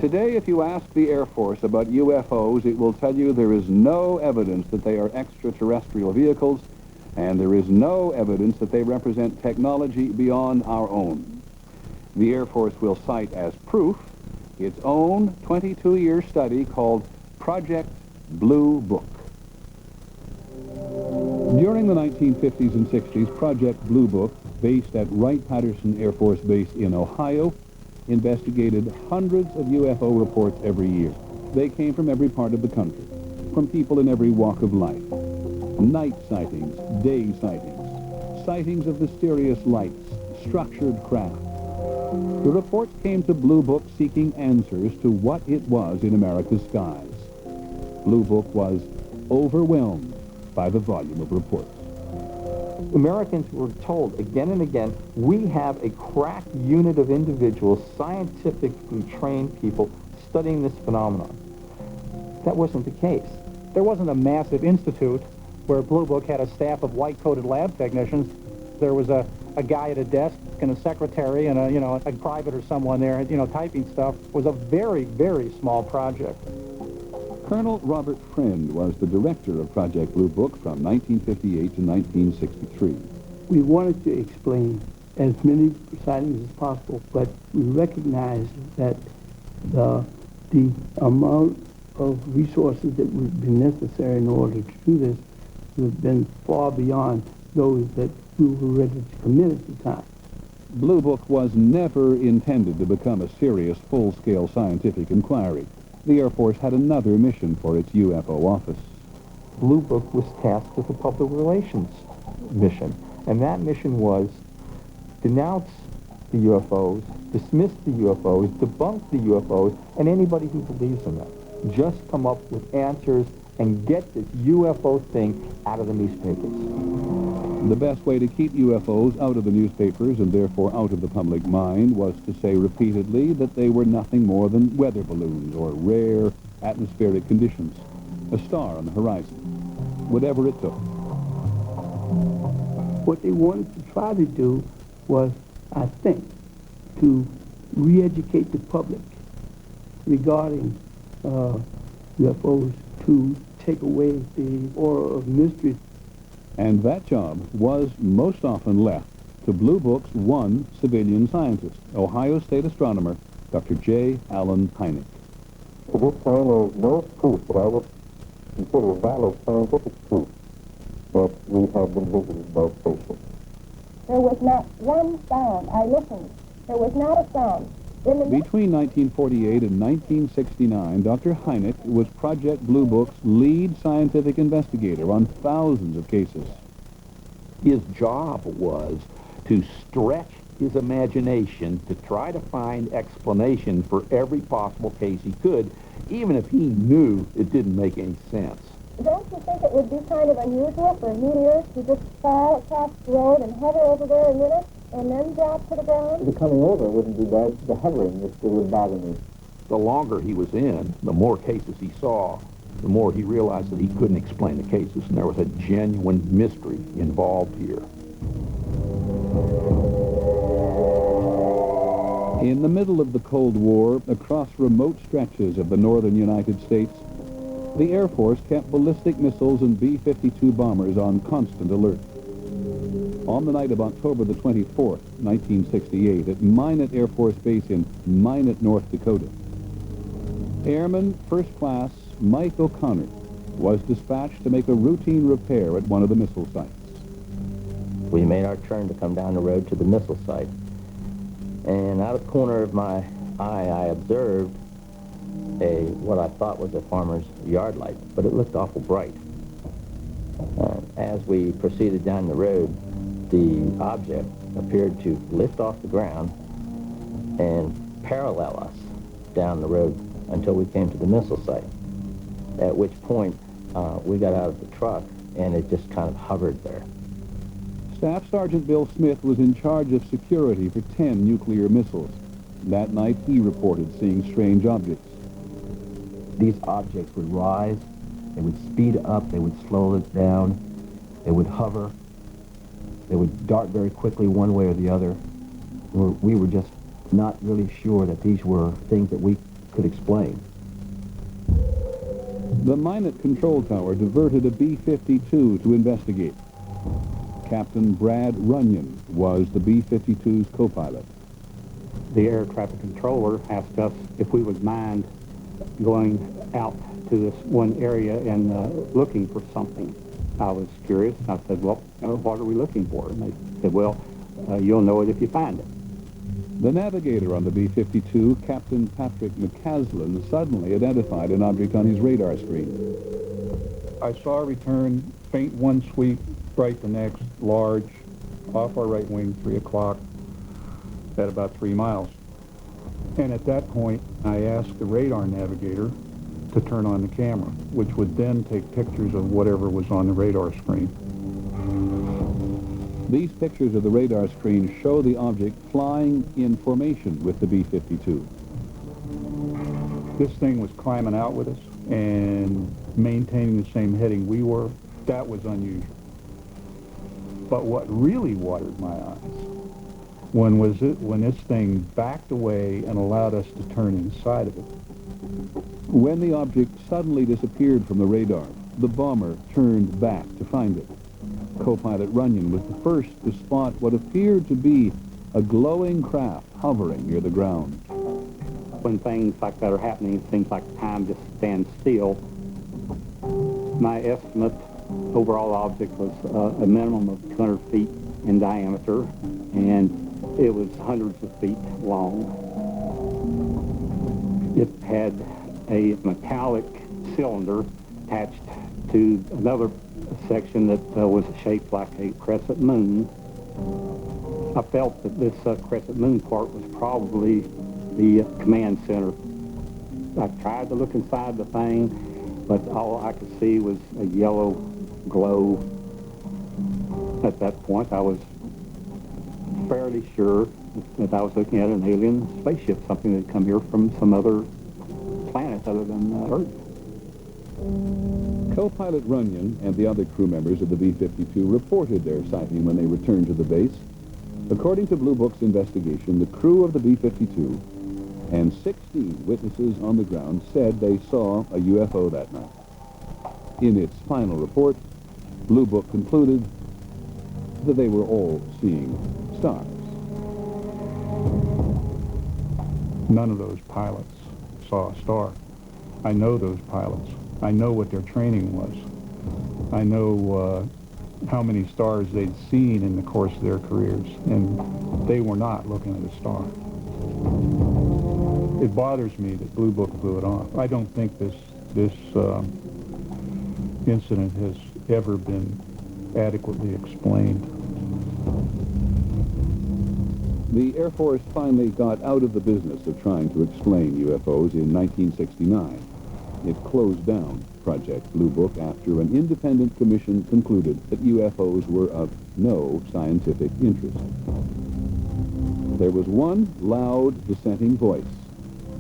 Today, if you ask the Air Force about UFOs, it will tell you there is no evidence that they are extraterrestrial vehicles, and there is no evidence that they represent technology beyond our own. The Air Force will cite as proof its own 22-year study called Project Blue Book. During the 1950s and 60s, Project Blue Book, based at Wright-Patterson Air Force Base in Ohio, investigated hundreds of UFO reports every year. They came from every part of the country, from people in every walk of life. Night sightings, day sightings, sightings of mysterious lights, structured craft. The reports came to Blue Book seeking answers to what it was in America's skies. Blue Book was overwhelmed by the volume of reports. Americans were told again and again, we have a crack unit of individuals, scientifically trained people, studying this phenomenon. That wasn't the case. There wasn't a massive institute where Blue Book had a staff of white-coated lab technicians. There was a guy at a desk and a secretary and a private or someone there, typing stuff. It was a very, very small project. Colonel Robert Friend was the director of Project Blue Book from 1958 to 1963. We wanted to explain as many sightings as possible, but we recognized that the amount of resources that would be necessary in order to do this would have been far beyond those that we were ready to commit at the time. Blue Book was never intended to become a serious, full-scale scientific inquiry. The Air Force had another mission for its UFO office. Blue Book was tasked with a public relations mission, and that mission was denounce the UFOs, dismiss the UFOs, debunk the UFOs, and anybody who believes in them. Just come up with answers and get this UFO thing out of the newspapers. The best way to keep UFOs out of the newspapers and therefore out of the public mind was to say repeatedly that they were nothing more than weather balloons or rare atmospheric conditions, a star on the horizon, whatever it took. What they wanted to try to do was, I think, to re-educate the public regarding UFOs, to take away the aura of mystery. And that job was most often left to Blue Book's one civilian scientist, Ohio State astronomer, Dr. J. Allen Hynek. To this time, there is no proof that I would consider valid scientific proof that we have been visited by spaceships. There was not one sound. I listened. There was not a sound. Between 1948 and 1969, Dr. Hynek was Project Blue Book's lead scientific investigator on thousands of cases. His job was to stretch his imagination to try to find explanation for every possible case he could, even if he knew it didn't make any sense. Don't you think it would be kind of unusual for a meteor to just fall across the road and hover over there a minute and then drop to the ground? The coming over wouldn't be bad. The hovering would bother me. The longer he was in, the more cases he saw, the more he realized that he couldn't explain the cases, and there was a genuine mystery involved here. In the middle of the Cold War, across remote stretches of the northern United States, the Air Force kept ballistic missiles and B-52 bombers on constant alert. On the night of October the 24th, 1968, at Minot Air Force Base in Minot, North Dakota, Airman First Class Mike O'Connor was dispatched to make a routine repair at one of the missile sites. We made our turn to come down the road to the missile site, and out of the corner of my eye, I observed what I thought was a farmer's yard light, but it looked awful bright. As we proceeded down the road, the object appeared to lift off the ground and parallel us down the road until we came to the missile site, at which point we got out of the truck and it just kind of hovered there. Staff Sergeant Bill Smith was in charge of security for 10 nuclear missiles. That night, he reported seeing strange objects. These objects would rise, they would speed up, they would slow it down, they would hover, they would dart very quickly one way or the other. We were just not really sure that these were things that we could explain. The Minot control tower diverted a B-52 to investigate. Captain Brad Runyon was the B-52's co-pilot. The air traffic controller asked us if we would mind going out to this one area and looking for something. I was curious, and I said, well, what are we looking for? And they said, well, you'll know it if you find it. The navigator on the B-52, Captain Patrick McCaslin, suddenly identified an object on his radar screen. I saw a return, faint one sweep, bright the next, large, off our right wing, 3 o'clock, at about 3 miles. And at that point, I asked the radar navigator to turn on the camera, which would then take pictures of whatever was on the radar screen. These pictures of the radar screen show the object flying in formation with the B-52. This thing was climbing out with us and maintaining the same heading we were. That was unusual. But what really watered my eyes when this thing backed away and allowed us to turn inside of it. When the object suddenly disappeared from the radar, the bomber turned back to find it. Co-pilot Runyon was the first to spot what appeared to be a glowing craft hovering near the ground. When things like that are happening, it seems like time just stands still. My estimate, overall object was a minimum of 200 feet in diameter, and it was hundreds of feet long. It had a metallic cylinder attached to another section that was shaped like a crescent moon. I felt that this crescent moon part was probably the command center. I tried to look inside the thing, but all I could see was a yellow glow. At that point, I was fairly sure that I was looking at an alien spaceship, something that had come here from some other planet other than Earth. Co-pilot Runyon and the other crew members of the B-52 reported their sighting when they returned to the base. According to Blue Book's investigation, the crew of the B-52 and 16 witnesses on the ground said they saw a UFO that night. In its final report, Blue Book concluded that they were all seeing stars. None of those pilots saw a star. I know those pilots. I know what their training was. I know how many stars they'd seen in the course of their careers, and they were not looking at a star. It bothers me that Blue Book blew it off. I don't think this incident has ever been adequately explained. The Air Force finally got out of the business of trying to explain UFOs in 1969. It closed down Project Blue Book after an independent commission concluded that UFOs were of no scientific interest. There was one loud dissenting voice.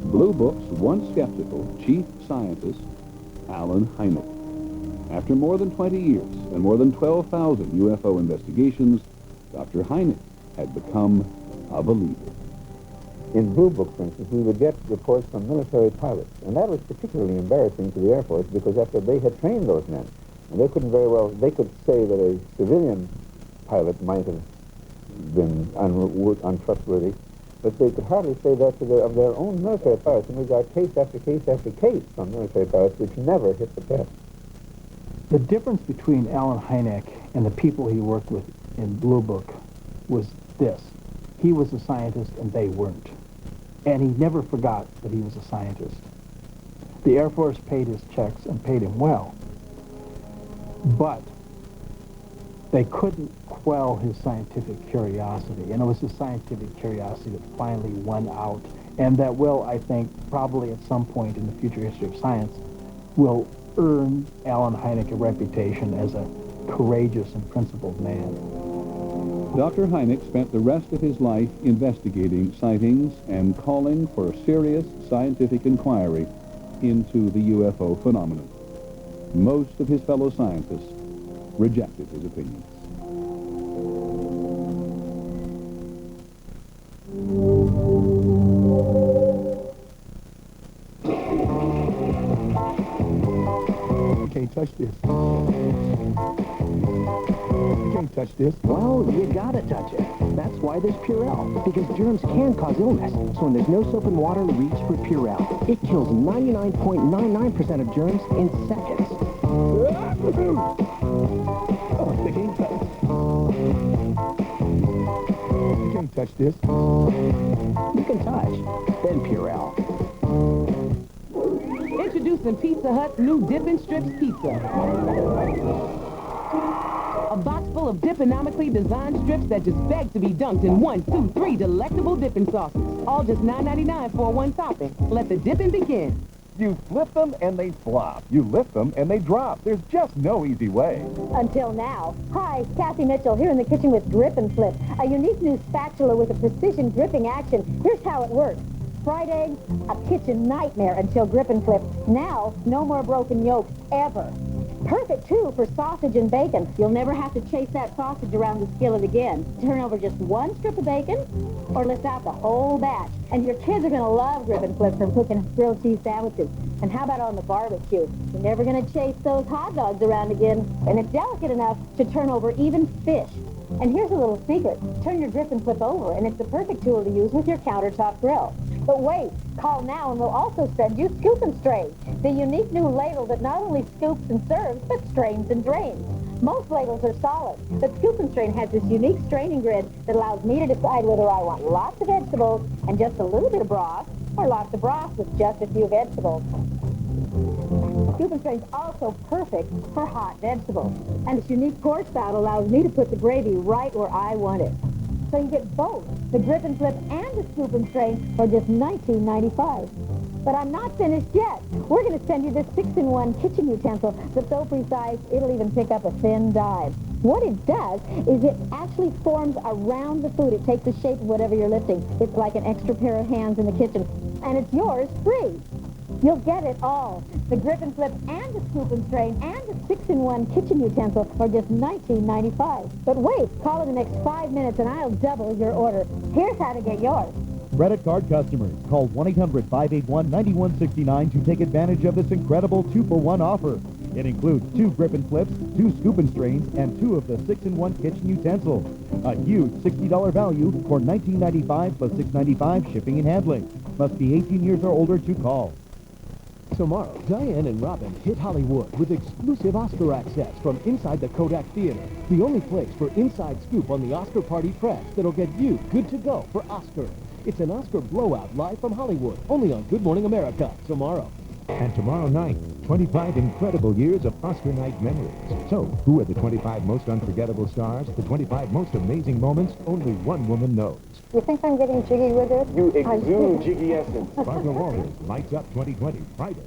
Blue Book's once skeptical chief scientist, Alan Hynek. After more than 20 years and more than 12,000 UFO investigations, Dr. Hynek had become a believer. In Blue Book, for instance, we would get reports from military pilots, and that was particularly embarrassing to the Air Force because after they had trained those men, and they couldn't very well, they could say that a civilian pilot might have been untrustworthy, but they could hardly say that to of their own military pilots, and we got case after case after case from military pilots which never hit the test. The difference between Alan Hynek and the people he worked with in Blue Book was this. He was a scientist and they weren't. And he never forgot that he was a scientist. The Air Force paid his checks and paid him well. But they couldn't quell his scientific curiosity. And it was his scientific curiosity that finally won out. And that will, I think, probably at some point in the future history of science, will earn Alan Hynek a reputation as a courageous and principled man. Dr. Hynek spent the rest of his life investigating sightings and calling for serious scientific inquiry into the UFO phenomenon. Most of his fellow scientists rejected his opinions. You can't touch this. You can't touch this. Well, you gotta touch it. That's why there's Purell, because germs can cause illness. So when there's no soap and water, reach for Purell. It kills 99.99% of germs in seconds. You can't touch this. You can touch, then Purell. Introducing Pizza Hut's new Dippin' Strips Pizza. A box full of dipponomically designed strips that just beg to be dunked in 1, 2, 3 delectable dipping sauces. All just $9.99 for one topping. Let the dipping begin. You flip them and they flop. You lift them and they drop. There's just no easy way. Until now. Hi, Kathy Mitchell here in the kitchen with Drip and Flip, a unique new spatula with a precision dripping action. Here's how it works. Fried eggs, a kitchen nightmare until Grip and Flip. Now, no more broken yolks, ever. Perfect, too, for sausage and bacon. You'll never have to chase that sausage around the skillet again. Turn over just one strip of bacon, or lift out the whole batch. And your kids are going to love Grip and Flip from cooking grilled cheese sandwiches. And how about on the barbecue? You're never going to chase those hot dogs around again. And it's delicate enough to turn over even fish. And here's a little secret. Turn your Grip and Flip over, and it's the perfect tool to use with your countertop grill. But wait, call now and we'll also send you Scoop and Strain, the unique new ladle that not only scoops and serves, but strains and drains. Most ladles are solid, but Scoop and Strain has this unique straining grid that allows me to decide whether I want lots of vegetables and just a little bit of broth, or lots of broth with just a few vegetables. Scoop and Strain's also perfect for hot vegetables. And its unique pour spout allows me to put the gravy right where I want it. So you get both, the Grip and Flip and the Scoop and Strain, for just $19.95. But I'm not finished yet. We're going to send you this 6-in-1 kitchen utensil that's so precise it'll even pick up a thin dime. What it does is it actually forms around the food. It takes the shape of whatever you're lifting. It's like an extra pair of hands in the kitchen. And it's yours free. You'll get it all. The Grip and Flip and the Scoop and Strain and the 6-in-1 kitchen utensil for just $19.95. But wait, call in the next 5 minutes and I'll double your order. Here's how to get yours. Credit card customers, call 1-800-581-9169 to take advantage of this incredible 2-for-1 offer. It includes 2 Grip and Flips, 2 Scoop and Strains, and 2 of the 6-in-1 kitchen utensils. A huge $60 value for $19.95 plus $6.95 shipping and handling. Must be 18 years or older to call. Tomorrow, Diane and Robin hit Hollywood with exclusive Oscar access from inside the Kodak Theater. The only place for inside scoop on the Oscar party press that'll get you good to go for Oscar. It's an Oscar blowout live from Hollywood, only on Good Morning America, tomorrow. And tomorrow night, 25 incredible years of Oscar night memories. So, who are the 25 most unforgettable stars? The 25 most amazing moments only one woman knows. You think I'm getting jiggy with it? You exude jiggy essence. Barbara Walters, Lights Up 2020, Friday.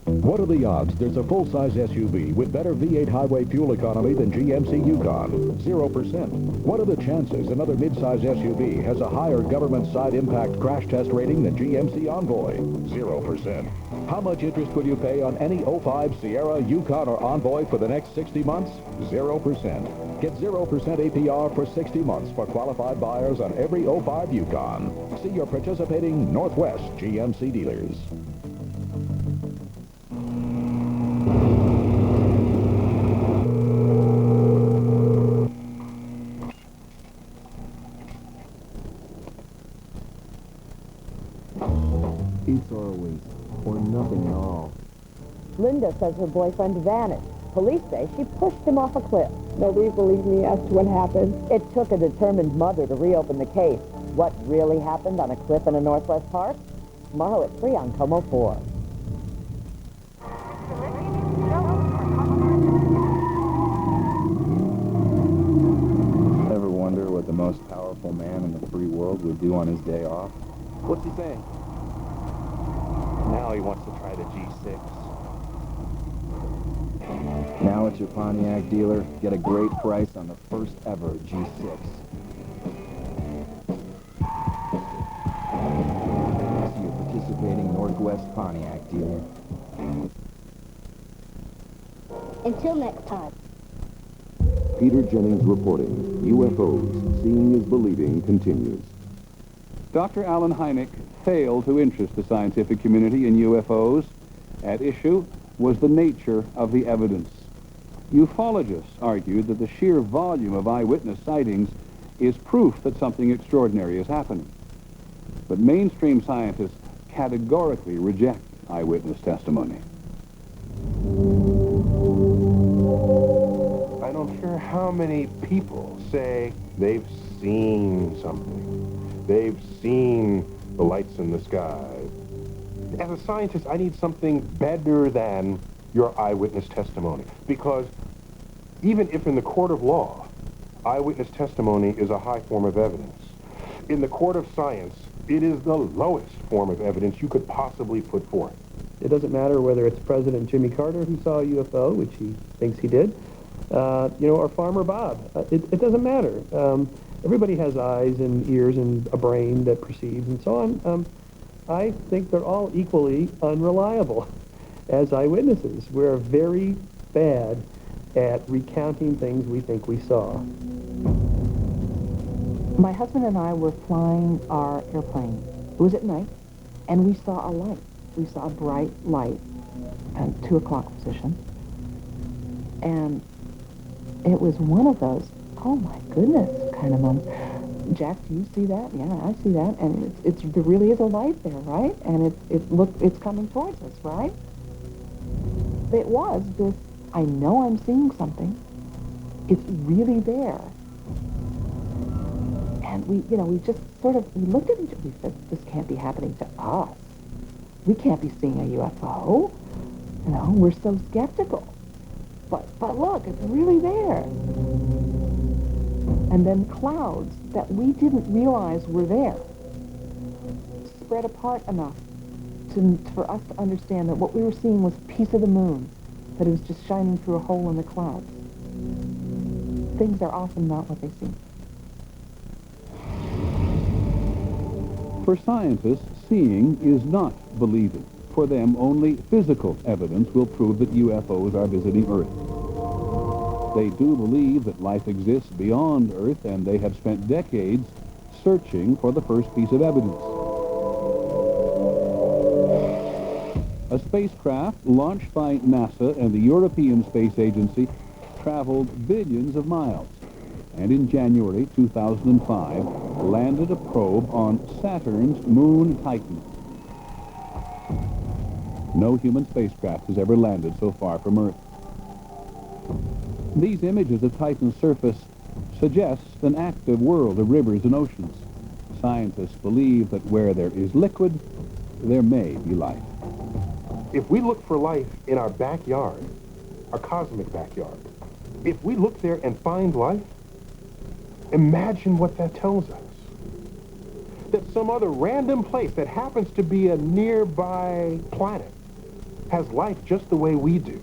What are the odds there's a full-size SUV with better V8 highway fuel economy than GMC Yukon? 0%. What are the chances another mid-size SUV has a higher government side impact crash test rating than GMC Envoy? 0%. How much interest will you pay on any 05 Sierra, Yukon, or Envoy for the next 60 months? 0%. Get 0% APR for 60 months for qualified buyers on every 05 Yukon. See your participating Northwest GMC dealers. It's always, or nothing at all. Linda says her boyfriend vanished. Police say she pushed him off a cliff. Nobody believes me as to what happened. It took a determined mother to reopen the case. What really happened on a cliff in a Northwest park? Tomorrow at 3 on Como 4. Ever wonder what the most powerful man in the free world would do on his day off? What's he saying? Now he wants to try the G6. Now at your Pontiac dealer, get a great price on the first ever G6. See your participating Northwest Pontiac dealer. Until next time. Peter Jennings reporting. UFOs. Seeing is believing continues. Dr. Alan Hynek failed to interest the scientific community in UFOs. At issue was the nature of the evidence. Ufologists argued that the sheer volume of eyewitness sightings is proof that something extraordinary is happening. But mainstream scientists categorically reject eyewitness testimony. I don't care how many people say they've seen something. They've seen the lights in the sky. As a scientist, I need something better than your eyewitness testimony. Because even if in the court of law, eyewitness testimony is a high form of evidence, in the court of science, it is the lowest form of evidence you could possibly put forth. It doesn't matter whether it's President Jimmy Carter who saw a UFO, which he thinks he did, or Farmer Bob. It doesn't matter. Everybody has eyes and ears and a brain that perceives and so on. I think they're all equally unreliable as eyewitnesses. We're very bad at recounting things we think we saw. My husband and I were flying our airplane. It was at night, and we saw a light. We saw a bright light at 2 o'clock position. And it was one of those, oh my goodness, kind of moments. Jack, do you see that? Yeah, I see that. And there really is a light there, right? And it's coming towards us, right? It was this, I know I'm seeing something. It's really there. And we just sort of, we looked at each other, we said, this can't be happening to us. We can't be seeing a UFO. We're so skeptical. But look, it's really there. And then clouds that we didn't realize were there spread apart enough for us to understand that what we were seeing was a piece of the moon, that it was just shining through a hole in the clouds. Things are often not what they seem. For scientists, seeing is not believing. For them, only physical evidence will prove that UFOs are visiting Earth. They do believe that life exists beyond Earth, and they have spent decades searching for the first piece of evidence. A spacecraft launched by NASA and the European Space Agency traveled billions of miles, and in January 2005 landed a probe on Saturn's moon Titan. No human spacecraft has ever landed so far from Earth. These images of Titan's surface suggest an active world of rivers and oceans. Scientists believe that where there is liquid, there may be life. If we look for life in our backyard, our cosmic backyard, if we look there and find life, imagine what that tells us. That some other random place that happens to be a nearby planet has life just the way we do.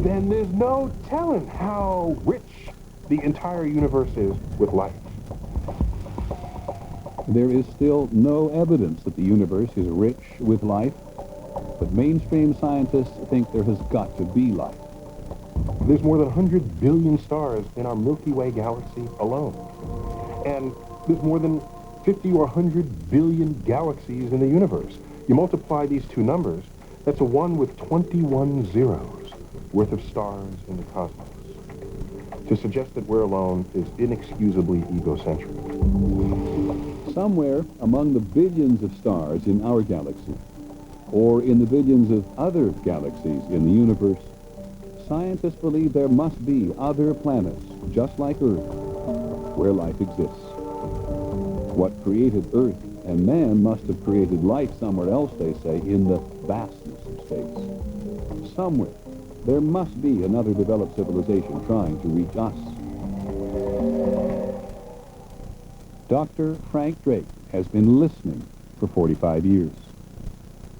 Then there's no telling how rich the entire universe is with life. There is still no evidence that the universe is rich with life, but mainstream scientists think there has got to be life. There's more than 100 billion stars in our Milky Way galaxy alone. And there's more than 50 or 100 billion galaxies in the universe. You multiply these two numbers, that's a 1 with 21 zeros worth of stars in the cosmos. To suggest that we're alone is inexcusably egocentric. Somewhere among the billions of stars in our galaxy, or in the billions of other galaxies in the universe, scientists believe there must be other planets, just like Earth, where life exists. What created Earth and man must have created life somewhere else, they say, in the vastness of space. Somewhere, there must be another developed civilization trying to reach us. Dr. Frank Drake has been listening for 45 years.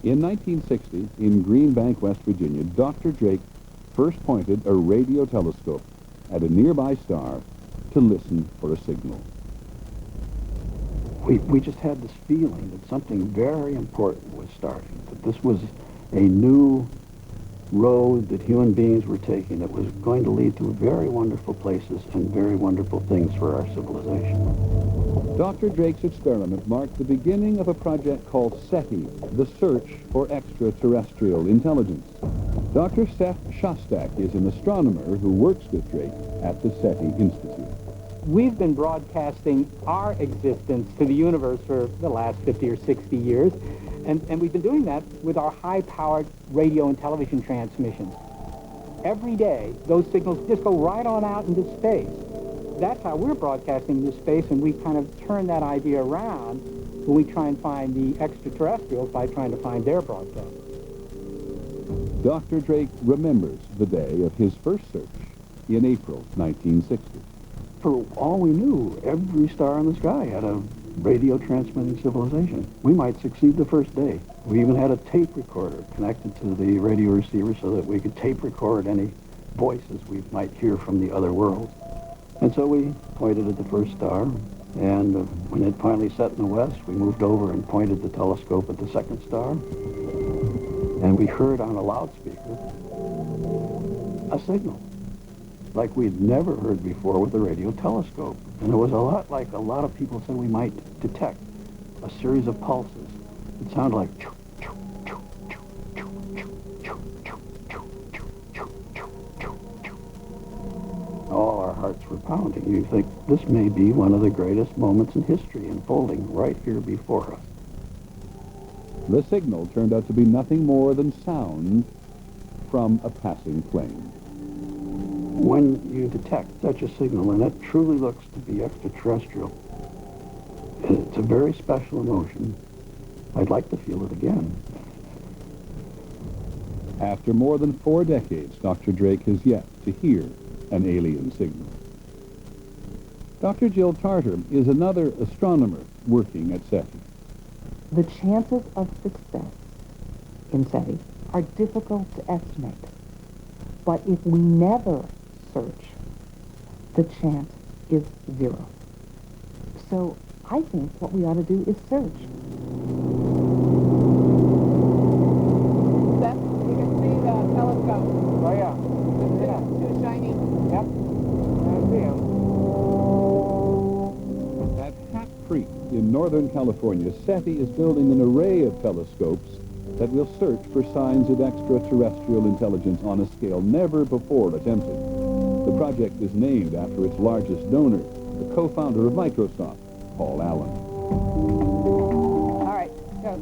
In 1960, in Green Bank, West Virginia, Dr. Drake first pointed a radio telescope at a nearby star to listen for a signal. We just had this feeling that something very important was starting, that this was a new road that human beings were taking that was going to lead to very wonderful places and very wonderful things for our civilization. Dr. Drake's experiment marked the beginning of a project called SETI, the Search for Extraterrestrial Intelligence. Dr. Seth Shostak is an astronomer who works with Drake at the SETI Institute. We've been broadcasting our existence to the universe for the last 50 or 60 years, and we've been doing that with our high-powered radio and television transmissions. Every day, those signals just go right on out into space. That's how we're broadcasting into space, and we kind of turn that idea around when we try and find the extraterrestrials by trying to find their broadcast. Dr. Drake remembers the day of his first search in April 1960. For all we knew, every star in the sky had a radio transmitting civilization. We might succeed the first day. We even had a tape recorder connected to the radio receiver so that we could tape record any voices we might hear from the other worlds. And so we pointed at the first star, and when it finally set in the west, we moved over and pointed the telescope at the second star, and we heard on a loudspeaker a signal like we'd never heard before with a radio telescope. And it was a lot like a lot of people said we might detect, a series of pulses. It sounded like choo, choo, choo, choo, choo, choo, choo, choo, choo, choo, choo, choo, choo. All our hearts were pounding. You think this may be one of the greatest moments in history unfolding right here before us. The signal turned out to be nothing more than sound from a passing plane. When you detect such a signal, and it truly looks to be extraterrestrial, it's a very special emotion. I'd like to feel it again. After more than 4 decades, Dr. Drake has yet to hear an alien signal. Dr. Jill Tarter is another astronomer working at SETI. The chances of success in SETI are difficult to estimate. But if we never search, the chance is 0. So I think what we ought to do is search. Seth, you can see the telescope. Oh, yeah. Too shiny. Yep. I see him. At Hat Creek in Northern California, SETI is building an array of telescopes that will search for signs of extraterrestrial intelligence on a scale never before attempted. The project is named after its largest donor, the co-founder of Microsoft, Paul Allen. All right, go.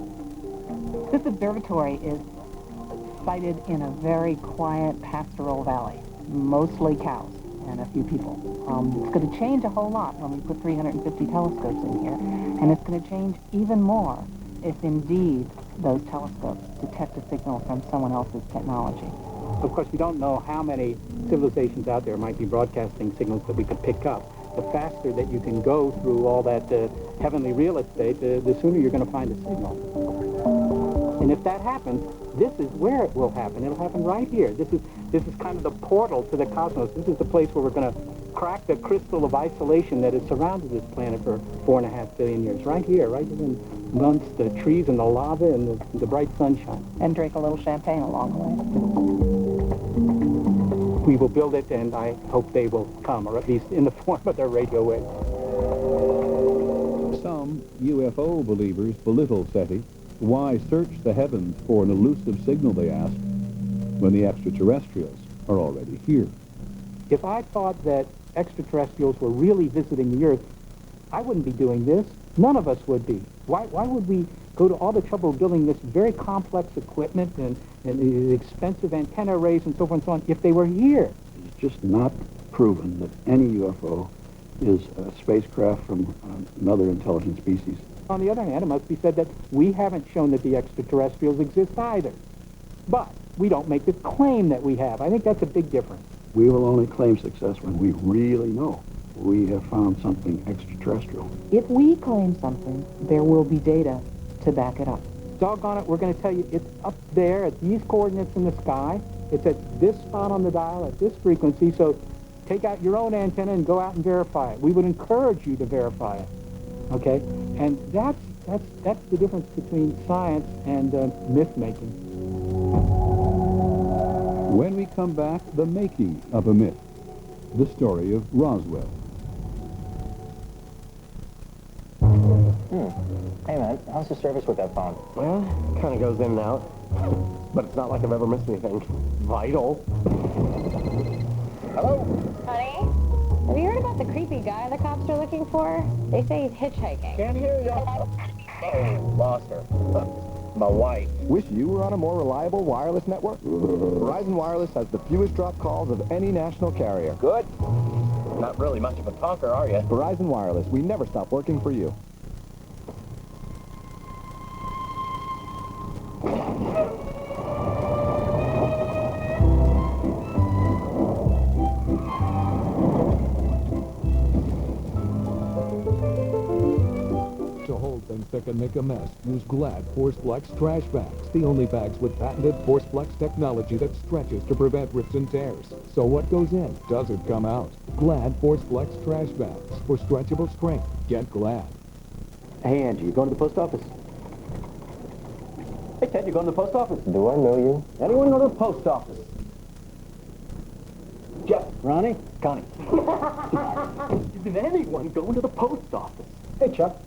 This observatory is sited in a very quiet pastoral valley, mostly cows and a few people. It's going to change a whole lot when we put 350 telescopes in here, and it's going to change even more if indeed those telescopes detect a signal from someone else's technology. Of course, we don't know how many civilizations out there might be broadcasting signals that we could pick up. The faster that you can go through all that heavenly real estate, the sooner you're going to find a signal. And if that happens, this is where it will happen. It'll happen right here. This is kind of the portal to the cosmos. This is the place where we're going to crack the crystal of isolation that has surrounded this planet for 4.5 billion years. Right here, right amongst the trees and the lava and the bright sunshine. And drink a little champagne along the way. We will build it, and I hope they will come, or at least in the form of their radio waves. Some UFO believers belittle SETI. Why search the heavens for an elusive signal, they ask, when the extraterrestrials are already here? If I thought that extraterrestrials were really visiting the Earth, I wouldn't be doing this. None of us would be. Why would we go to all the trouble of building this very complex equipment and expensive antenna arrays and so forth and so on if they were here? It's just not proven that any UFO is a spacecraft from another intelligent species. On the other hand, it must be said that we haven't shown that the extraterrestrials exist either. But we don't make the claim that we have. I think that's a big difference. We will only claim success when we really know we have found something extraterrestrial. If we claim something, there will be data to back it up. Doggone it, we're going to tell you it's up there at these coordinates in the sky. It's at this spot on the dial at this frequency, so take out your own antenna and go out and verify it. We would encourage you to verify it, okay? And that's the difference between science and myth-making. When we come back, the making of a myth, the story of Roswell. Hey, man, how's the service with that phone? Well, kind of goes in and out. But it's not like I've ever missed anything vital. Hello? Honey, have you heard about the creepy guy the cops are looking for? They say he's hitchhiking. Can't hear you. Oh, lost her. My wife. Wish you were on a more reliable wireless network? Verizon Wireless has the fewest drop calls of any national carrier. Good. Not really much of a talker, are you? Verizon Wireless. We never stop working for you. To hold things that can make a mess, use Glad Force Flex trash bags. The only bags with patented Force Flex technology that stretches to prevent rips and tears. So what goes in doesn't come out. Glad Force Flex trash bags for stretchable strength. Get Glad. Hey, Angie, you going to the post office? Hey, Ted, you going to the post office? Do I know you? Anyone go to the post office? Jeff. Ronnie? Connie. Is anyone going to the post office? Hey, Chuck.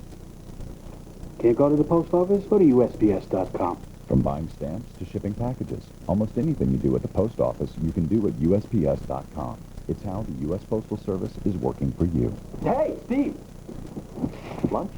Can't go to the post office? Go to USPS.com. From buying stamps to shipping packages, almost anything you do at the post office, you can do at USPS.com. It's how the U.S. Postal Service is working for you. Hey, Steve. Lunch?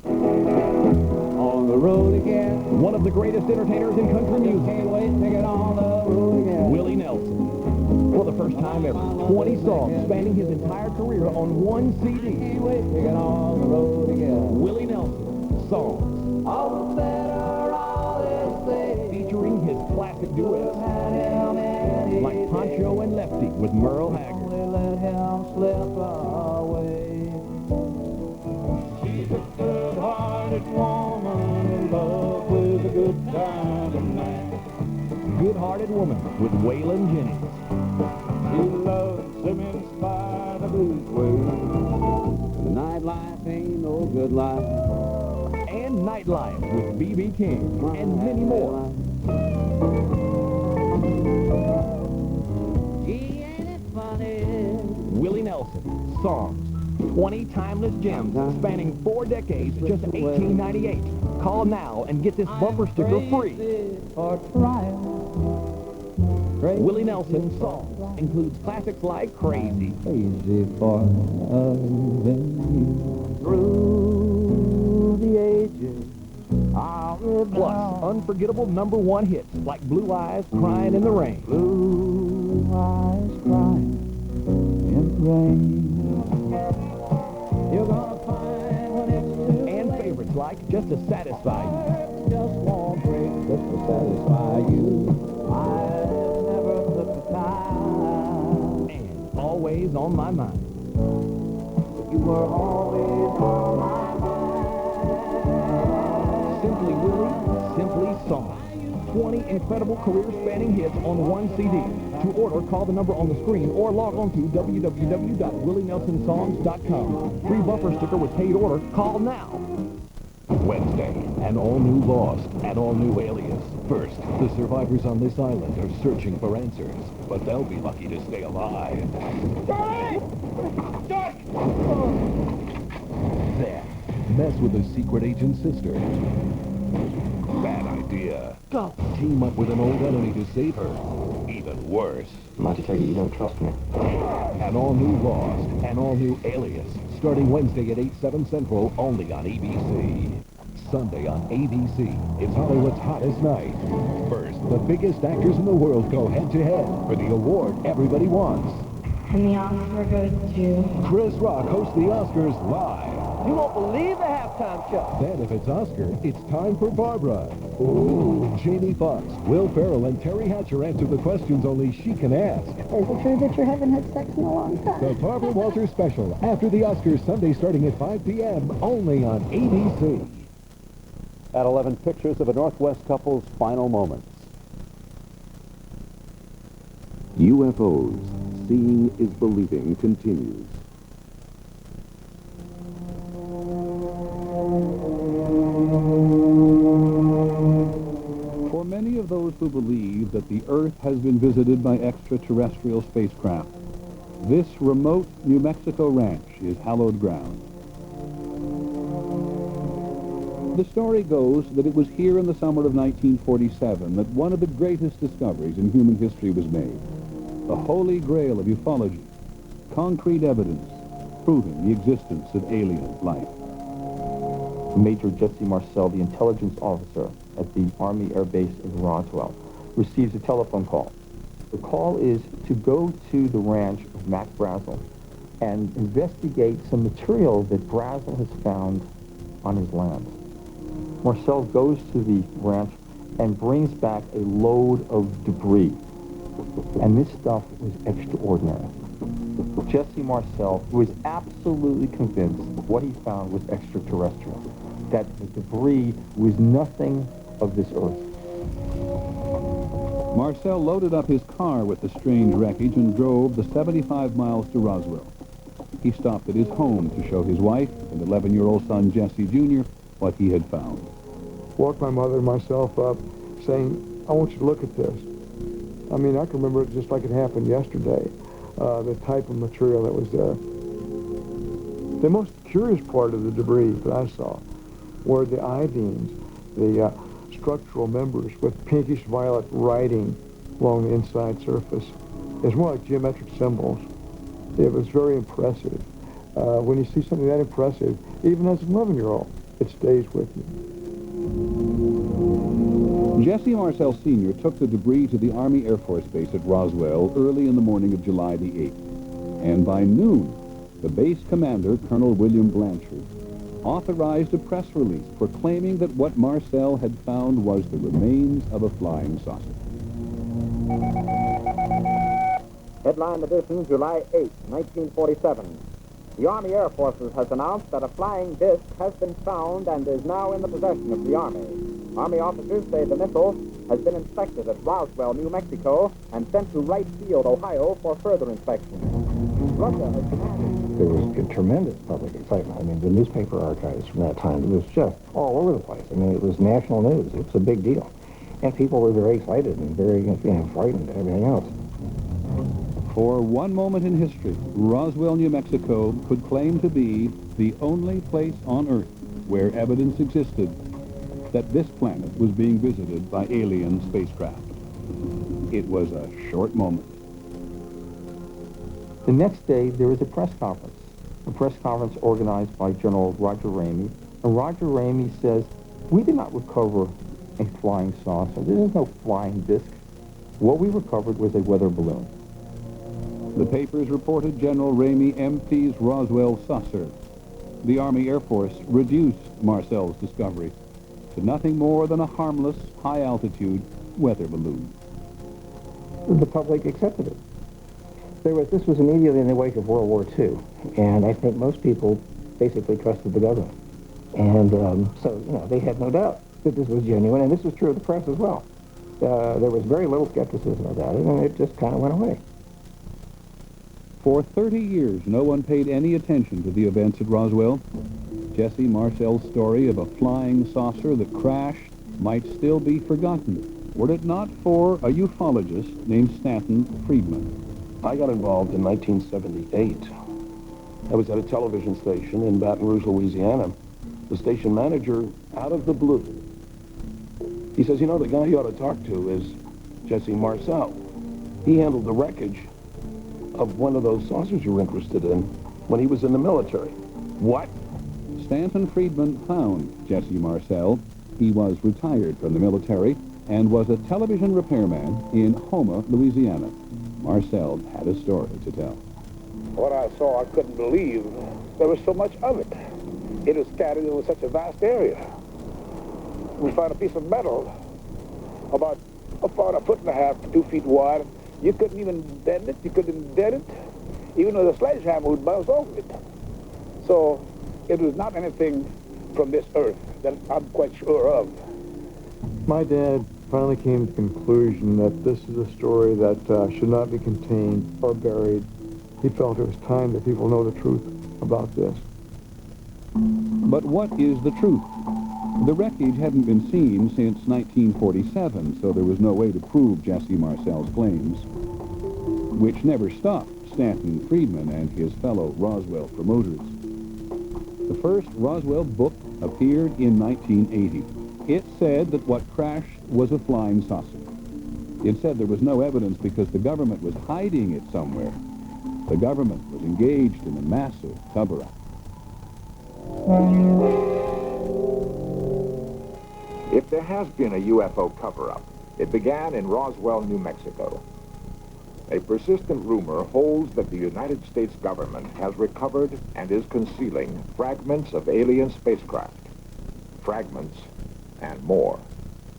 On the road again. One of the greatest entertainers in country music. Can't wait to get on the road again. Willie Nelson. For the first time ever, 20 songs spanning his entire career on one CD. Can't wait to get on the road again. Willie Nelson. Songs. All the better, all they say. Featuring his classic duets. Like Pancho and Lefty with Merle Haggard. Let him slip away. She's a good-hearted woman in love with a good-hearted man. Good-hearted woman with Waylon Jennings. She loves him in spite of his ways. The nightlife ain't no good life. And Nightlife with B.B. King, and many more. Gee, ain't it funny? Willie Nelson, songs, 20 timeless gems spanning 4 decades, just $18.98. Call now and get this bumper sticker free. Willie Nelson songs includes classics like Crazy. Crazy for loving you through the ages. Plus, unforgettable #1 hits like Blue Eyes Crying in the Rain. Blue eyes crying in the rain. You're gonna find when it's too and favorites like Just to Satisfy You. just won't break just to satisfy you. I never took the time. And Always on My Mind. You were always on my mind. Simply Willie, Simply Songs. 20 incredible career-spanning hits on one CD. To order, call the number on the screen or log on to www.willienelsonsongs.com. Free bumper sticker with paid order. Call now. Wednesday, an all-new Lost, an all-new Alias. First, the survivors on this island are searching for answers, but they'll be lucky to stay alive. Then, mess with a secret agent's sister. Bad idea. Go. Team up with an old enemy to save her. Even worse. Might take it you don't trust me. An all-new Lost, an all-new Alias. Starting Wednesday at 8/7 Central, only on ABC. Sunday on ABC, it's Hollywood's hottest night. First, the biggest actors in the world go head-to-head for the award everybody wants. And the Oscar goes to... Chris Rock hosts the Oscars live. You won't believe the halftime show. Then if it's Oscar, it's time for Barbara. Ooh, Jamie Foxx, Will Ferrell, and Terry Hatcher answer the questions only she can ask. Is it true that you haven't had sex in a long time? The Barbara Walters Special, after the Oscars, Sunday starting at 5 p.m., only on ABC. At 11, pictures of a Northwest couple's final moments. UFOs. Seeing is believing continues. For many of those who believe that the Earth has been visited by extraterrestrial spacecraft, this remote New Mexico ranch is hallowed ground. The story goes that it was here in the summer of 1947 that one of the greatest discoveries in human history was made. The holy grail of ufology. Concrete evidence proving the existence of alien life. Major Jesse Marcel, the intelligence officer at the Army Air Base in Roswell, receives a telephone call. The call is to go to the ranch of Mac Brazel and investigate some material that Brazel has found on his land. Marcel goes to the ranch and brings back a load of debris. And this stuff was extraordinary. Jesse Marcel was absolutely convinced what he found was extraterrestrial, that the debris was nothing of this earth. Marcel loaded up his car with the strange wreckage and drove the 75 miles to Roswell. He stopped at his home to show his wife and 11-year-old son Jesse Jr. what he had found. Woke my mother and myself up saying, I want you to look at this. I mean, I can remember it just like it happened yesterday, the type of material that was there. The most curious part of the debris that I saw were the I-beams, the structural members with pinkish violet writing along the inside surface. It's more like geometric symbols. It was very impressive. When you see something that impressive, even as an 11-year-old, it stays with you. Jesse Marcel Sr. took the debris to the Army Air Force Base at Roswell early in the morning of July the 8th. And by noon, the base commander, Colonel William Blanchard, authorized a press release proclaiming that what Marcel had found was the remains of a flying saucer. Headline edition, July 8, 1947. The Army Air Forces has announced that a flying disc has been found and is now in the possession of the Army. Army officers say the missile has been inspected at Roswell, New Mexico, and sent to Wright Field, Ohio, for further inspection. Russia has demanded... There was tremendous public excitement. I mean, the newspaper archives from that time, it was just all over the place. I mean, it was national news. It was a big deal. And people were very excited and very, frightened and everything else. For one moment in history, Roswell, New Mexico could claim to be the only place on Earth where evidence existed that this planet was being visited by alien spacecraft. It was a short moment. The next day, there was a press conference. A press conference organized by General Roger Ramey. And Roger Ramey says, we did not recover a flying saucer. There is no flying disc. What we recovered was a weather balloon. The papers reported General Ramey empties Roswell saucer. The Army Air Force reduced Marcel's discovery to nothing more than a harmless, high-altitude weather balloon. The public accepted it. This was immediately in the wake of World War II, and I think most people basically trusted the government. And so, they had no doubt that this was genuine, and this was true of the press as well. There was very little skepticism about it, and it just kind of went away. For 30 years, no one paid any attention to the events at Roswell. Jesse Marcel's story of a flying saucer that crashed might still be forgotten, were it not for a ufologist named Stanton Friedman. I got involved in 1978. I was at a television station in Baton Rouge, Louisiana. The station manager, out of the blue, he says, the guy you ought to talk to is Jesse Marcel. He handled the wreckage of one of those saucers you were interested in when he was in the military. What? Stanton Friedman found Jesse Marcel. He was retired from the military and was a television repairman in Houma, Louisiana. Marcel had a story to tell. What I saw, I couldn't believe there was so much of it. It was scattered over such a vast area. We found a piece of metal about a 1.5 to 2 feet wide. You couldn't even bend it. You couldn't dent it. Even with a sledgehammer would bounce off it. So it was not anything from this earth that I'm quite sure of. My dad finally came to the conclusion that this is a story that should not be contained or buried. He felt it was time that people know the truth about this. But what is the truth? The wreckage hadn't been seen since 1947, so there was no way to prove Jesse Marcel's claims, which never stopped Stanton Friedman and his fellow Roswell promoters. The first Roswell book appeared in 1980. It said that what crashed was a flying saucer. It said there was no evidence because the government was hiding it somewhere. The government was engaged in a massive cover-up. If there has been a UFO cover-up, it began in Roswell, New Mexico. A persistent rumor holds that the United States government has recovered and is concealing fragments of alien spacecraft. Fragments and more.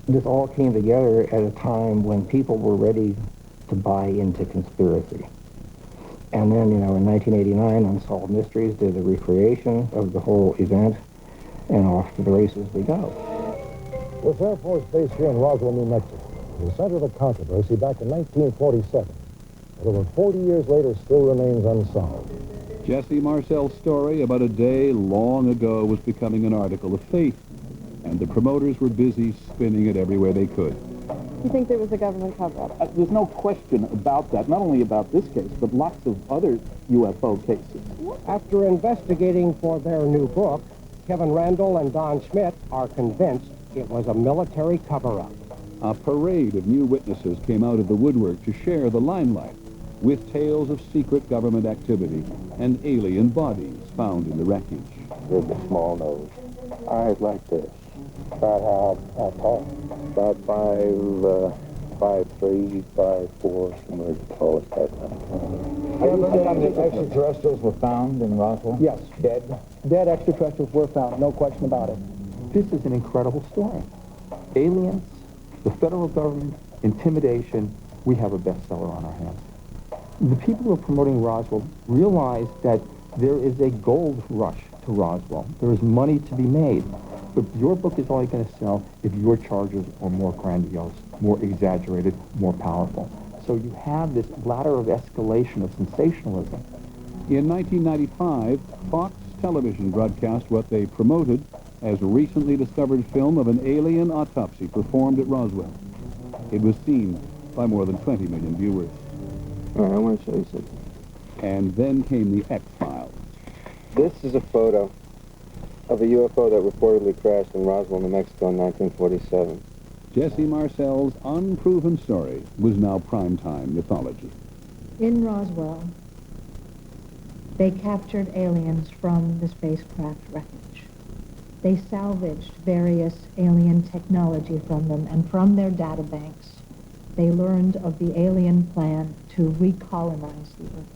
This all came together at a time when people were ready to buy into conspiracy. And then, in 1989, Unsolved Mysteries did a recreation of the whole event, and off to the races we go. This Air Force base here in Roswell, New Mexico, was the center of a controversy back in 1947. But over 40 years later, still remains unsolved. Jesse Marcel's story about a day long ago was becoming an article of faith, and the promoters were busy spinning it everywhere they could. You think there was a government cover-up? There's no question about that, not only about this case, but lots of other UFO cases. After investigating for their new book, Kevin Randall and Don Schmidt are convinced it was a military cover-up. A parade of new witnesses came out of the woodwork to share the limelight with tales of secret government activity and alien bodies found in the wreckage. There's a small nose. Eyes like this. About how tall? About 5'3", 5'4", somewhere the tallest type. Extraterrestrials were found in Roswell? Yes. Dead extraterrestrials were found, no question about it. This is an incredible story. Aliens, the federal government, intimidation, we have a bestseller on our hands. The people who are promoting Roswell realize that there is a gold rush to Roswell. There is money to be made. But your book is only going to sell if your charges are more grandiose, more exaggerated, more powerful. So you have this ladder of escalation of sensationalism. In 1995, Fox Television broadcast what they promoted as a recently discovered film of an alien autopsy performed at Roswell. It was seen by more than 20 million viewers. All right, I want to show you something. And then came the X-Files. This is a photo of a UFO that reportedly crashed in Roswell, New Mexico in 1947. Jesse Marcel's unproven story was now primetime mythology. In Roswell, they captured aliens from the spacecraft wreckage. They salvaged various alien technology from them, and from their databanks, they learned of the alien plan to recolonize the Earth.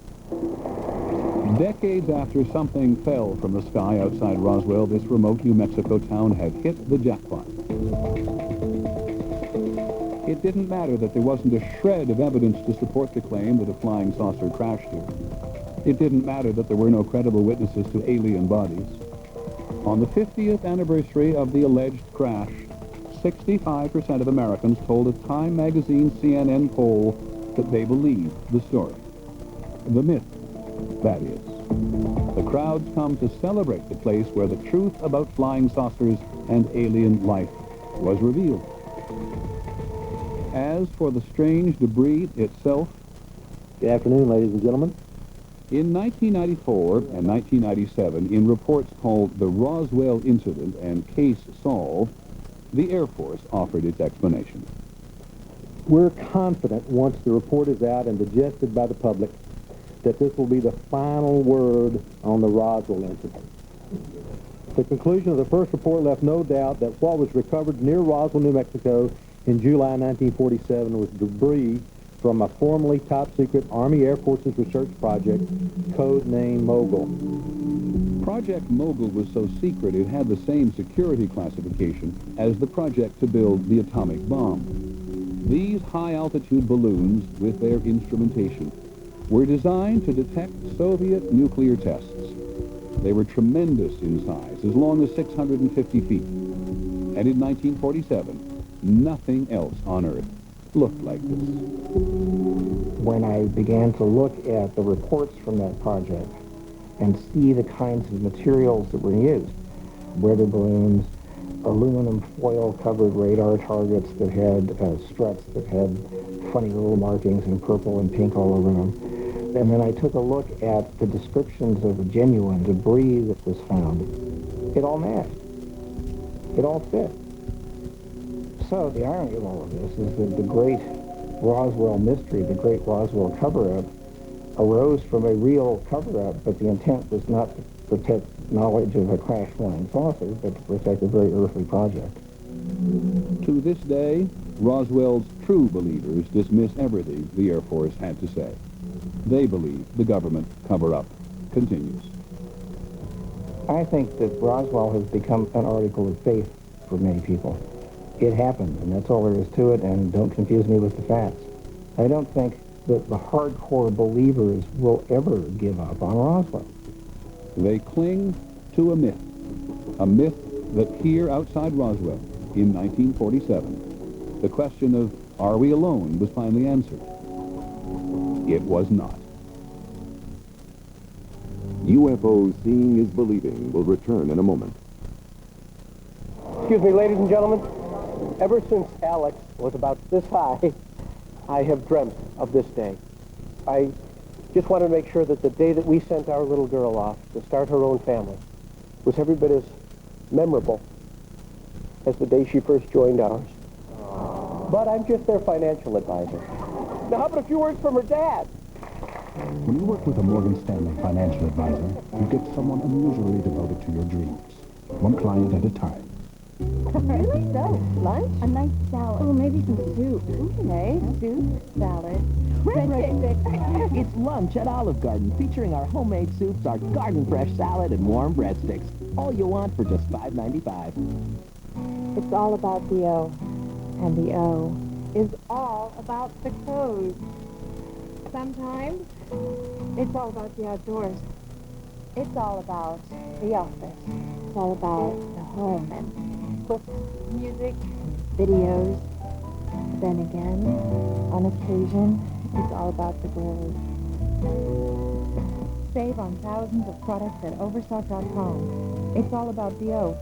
Decades after something fell from the sky outside Roswell, this remote New Mexico town had hit the jackpot. It didn't matter that there wasn't a shred of evidence to support the claim that a flying saucer crashed here. It didn't matter that there were no credible witnesses to alien bodies. On the 50th anniversary of the alleged crash, 65% of Americans told a Time magazine CNN poll that they believed the story. The myth, that is. The crowds come to celebrate the place where the truth about flying saucers and alien life was revealed. As for the strange debris itself... Good afternoon, ladies and gentlemen. In 1994 and 1997, in reports called the Roswell Incident and Case Solved, the Air Force offered its explanation. We're confident once the report is out and digested by the public that this will be the final word on the Roswell incident. The conclusion of the first report left no doubt that what was recovered near Roswell, New Mexico in July 1947 was debris from a formerly top-secret Army Air Forces research project, code-named Mogul. Project Mogul was so secret it had the same security classification as the project to build the atomic bomb. These high-altitude balloons, with their instrumentation, were designed to detect Soviet nuclear tests. They were tremendous in size, as long as 650 feet. And in 1947, nothing else on Earth looked like this. When I began to look at the reports from that project and see the kinds of materials that were used, weather balloons, aluminum foil-covered radar targets that had struts that had funny little markings in purple and pink all over them. And then I took a look at the descriptions of the genuine debris that was found. It all matched. It all fit. So the irony of all of this is that the great Roswell mystery, the great Roswell cover-up, arose from a real cover-up, but the intent was not to protect knowledge of a crash flying saucer, but to protect a very earthly project. To this day, Roswell's true believers dismiss everything the Air Force had to say. They believe the government cover-up continues. I think that Roswell has become an article of faith for many people. It happened, and that's all there is to it, and don't confuse me with the facts. I don't think that the hardcore believers will ever give up on Roswell. They cling to a myth that here outside Roswell in 1947, the question of are we alone was finally answered. It was not. UFO Seeing is Believing will return in a moment. Excuse me, ladies and gentlemen. Ever since Alex was about this high, I have dreamt of this day. I just want to make sure that the day that we sent our little girl off to start her own family was every bit as memorable as the day she first joined ours. But I'm just their financial advisor. Now, how about a few words from her dad? When you work with a Morgan Stanley financial advisor, you get someone unusually devoted to your dreams, one client at a time. Really? So, lunch? A nice salad. Oh, maybe some soup. Okay, soup, salad. Breadsticks. It's lunch at Olive Garden, featuring our homemade soups, our garden-fresh salad, and warm breadsticks. All you want for just $5.95. It's all about the O. And the O is all about the code. Sometimes it's all about the outdoors. It's all about the office. It's all about the home and books, music, videos. Then again, on occasion, it's all about the girls. Save on thousands of products at Overstock.com. It's all about the O.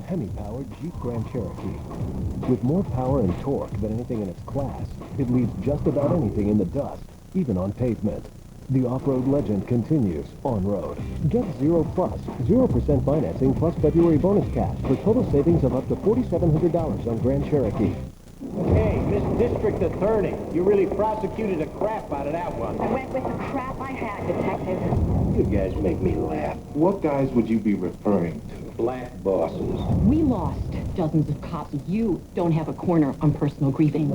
Hemi-powered Jeep Grand Cherokee. With more power and torque than anything in its class, it leaves just about anything in the dust, even on pavement. The off-road legend continues on-road. Get 0 plus, 0% financing plus February bonus cash for total savings of up to $4,700 on Grand Cherokee. Hey, Miss District Attorney, you really prosecuted the crap out of that one. I went with the crap I had, Detective. You guys make me laugh. What guys would you be referring to? Black bosses. We lost dozens of cops. You don't have a corner on personal grieving.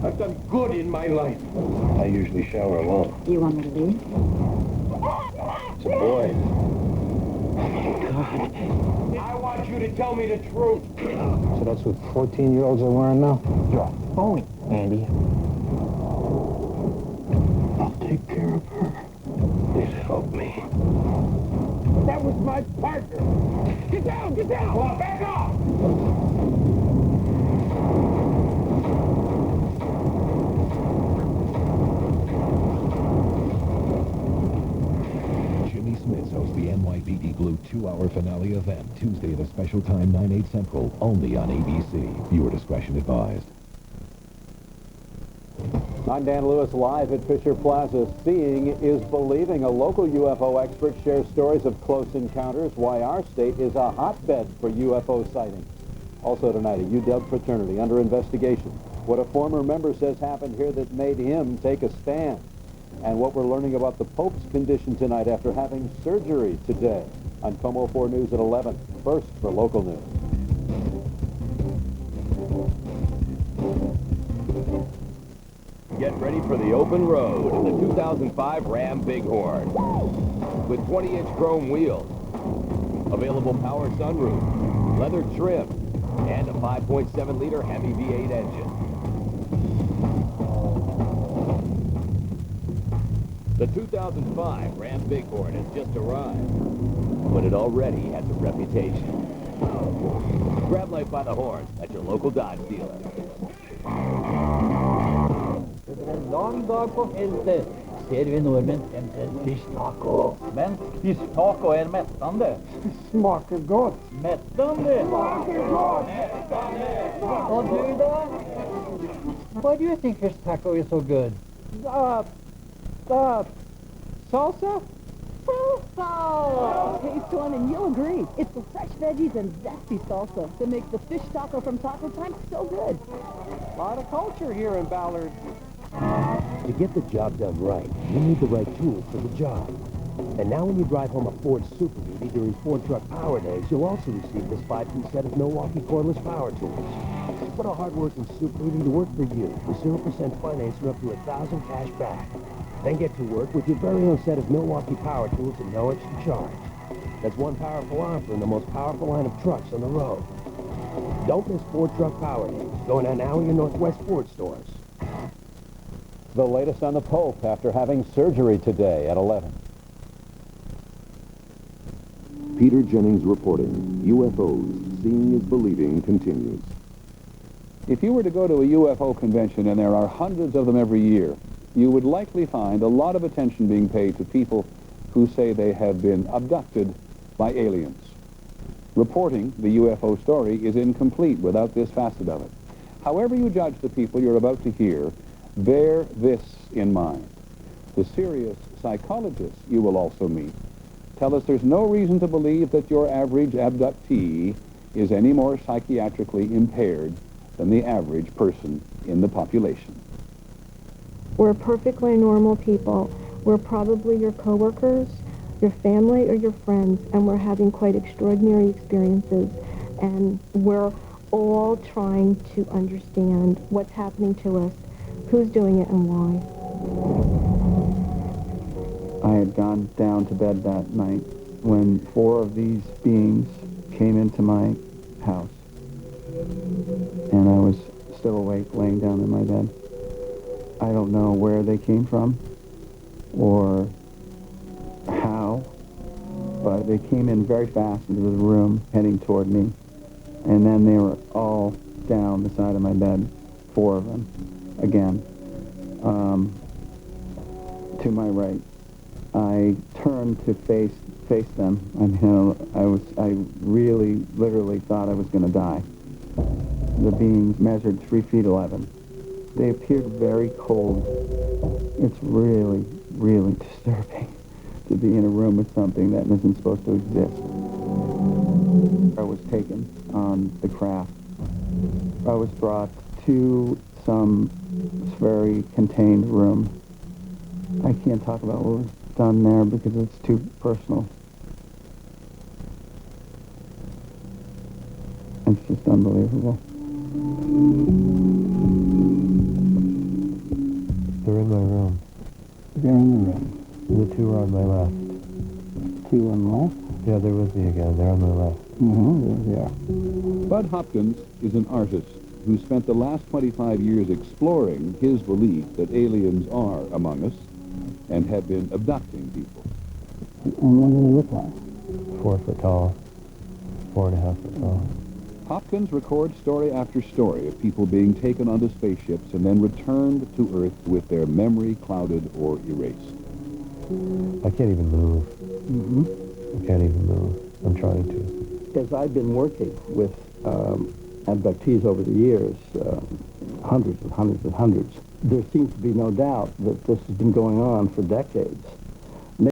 I've done good in my life. I usually shower alone. You want me to leave? It's a boy. God. I want you to tell me the truth. So that's what 14-year-olds are wearing now? You're a phony, Andy. I'll take care of her. Please help me. That was my partner. Get down, get down. Come on, back off. Jimmy Smith hosts the NYPD Blue 2-hour finale event Tuesday at a special time, 9/8 Central, only on ABC. Viewer discretion advised. I'm Dan Lewis, live at Fisher Plaza. Seeing is believing. A local UFO expert shares stories of close encounters, why our state is a hotbed for UFO sightings. Also tonight, a UW fraternity under investigation. What a former member says happened here that made him take a stand. And what we're learning about the Pope's condition tonight after having surgery today. On Como 4 News at 11. First for local news. Get ready for the open road in the 2005 Ram Bighorn. With 20-inch chrome wheels, available power sunroof, leather trim, and a 5.7-liter Hemi V8 engine. The 2005 Ram Bighorn has just arrived, but it already has a reputation. Grab life by the horns at your local Dodge dealer. Non-dopo gente, ser vi normen en fish taco. Men fish taco är mättande. Smakar gott. Mättande. Smakar gott. Och du då? Why do you think fish taco is so good? Salsa? Salsa! Taste one and you'll agree. It's the fresh veggies and zesty salsa that makes the fish taco from Taco Time so good. A lot of culture here in Ballard. To get the job done right, you need the right tools for the job. And now when you drive home a Ford Super Duty during Ford Truck Power Days, you'll also receive this 5-piece set of Milwaukee cordless power tools. Put a hard-working Super Duty to work for you with 0% financing up to $1,000 cash back. Then get to work with your very own set of Milwaukee power tools at no extra charge. That's one powerful offer in the most powerful line of trucks on the road. Don't miss Ford Truck Power Days, going on now in your Northwest Ford stores. The latest on the Pope after having surgery today at 11. Peter Jennings reporting. UFOs. Seeing is believing continues. If you were to go to a UFO convention, and there are hundreds of them every year, you would likely find a lot of attention being paid to people who say they have been abducted by aliens. Reporting the UFO story is incomplete without this facet of it. However you judge the people you're about to hear, bear this in mind. The serious psychologists you will also meet tell us there's no reason to believe that your average abductee is any more psychiatrically impaired than the average person in the population. We're perfectly normal people. We're probably your coworkers, your family, or your friends, and we're having quite extraordinary experiences. And we're all trying to understand what's happening to us, who's doing it, and why. I had gone down to bed that night when 4 of these beings came into my house. And I was still awake, laying down in my bed. I don't know where they came from or how, but they came in very fast into the room, heading toward me. And then they were all down the side of my bed, 4 of them, again, to my right. I turned to face them. I really, literally thought I was going to die. The beings measured 3 feet 11. They appeared very cold. It's really, really disturbing to be in a room with something that isn't supposed to exist. I was taken on the craft. I was brought to some very contained room. I can't talk about what was done there because it's too personal. It's just unbelievable. They're in my room. They're in the room. The 2 are on my left. 2 on the left? Yeah, they're with me again. They're on my left. Mm-hmm, yeah. Bud Hopkins is an artist who spent the last 25 years exploring his belief that aliens are among us and have been abducting people. And what do they look like? 4 foot tall. 4.5 foot tall. Hopkins records story after story of people being taken onto spaceships and then returned to Earth with their memory clouded or erased. I can't even move. Mm-hmm. I can't even move. I'm trying to. As I've been working with abductees over the years, hundreds and hundreds and hundreds, there seems to be no doubt that this has been going on for decades.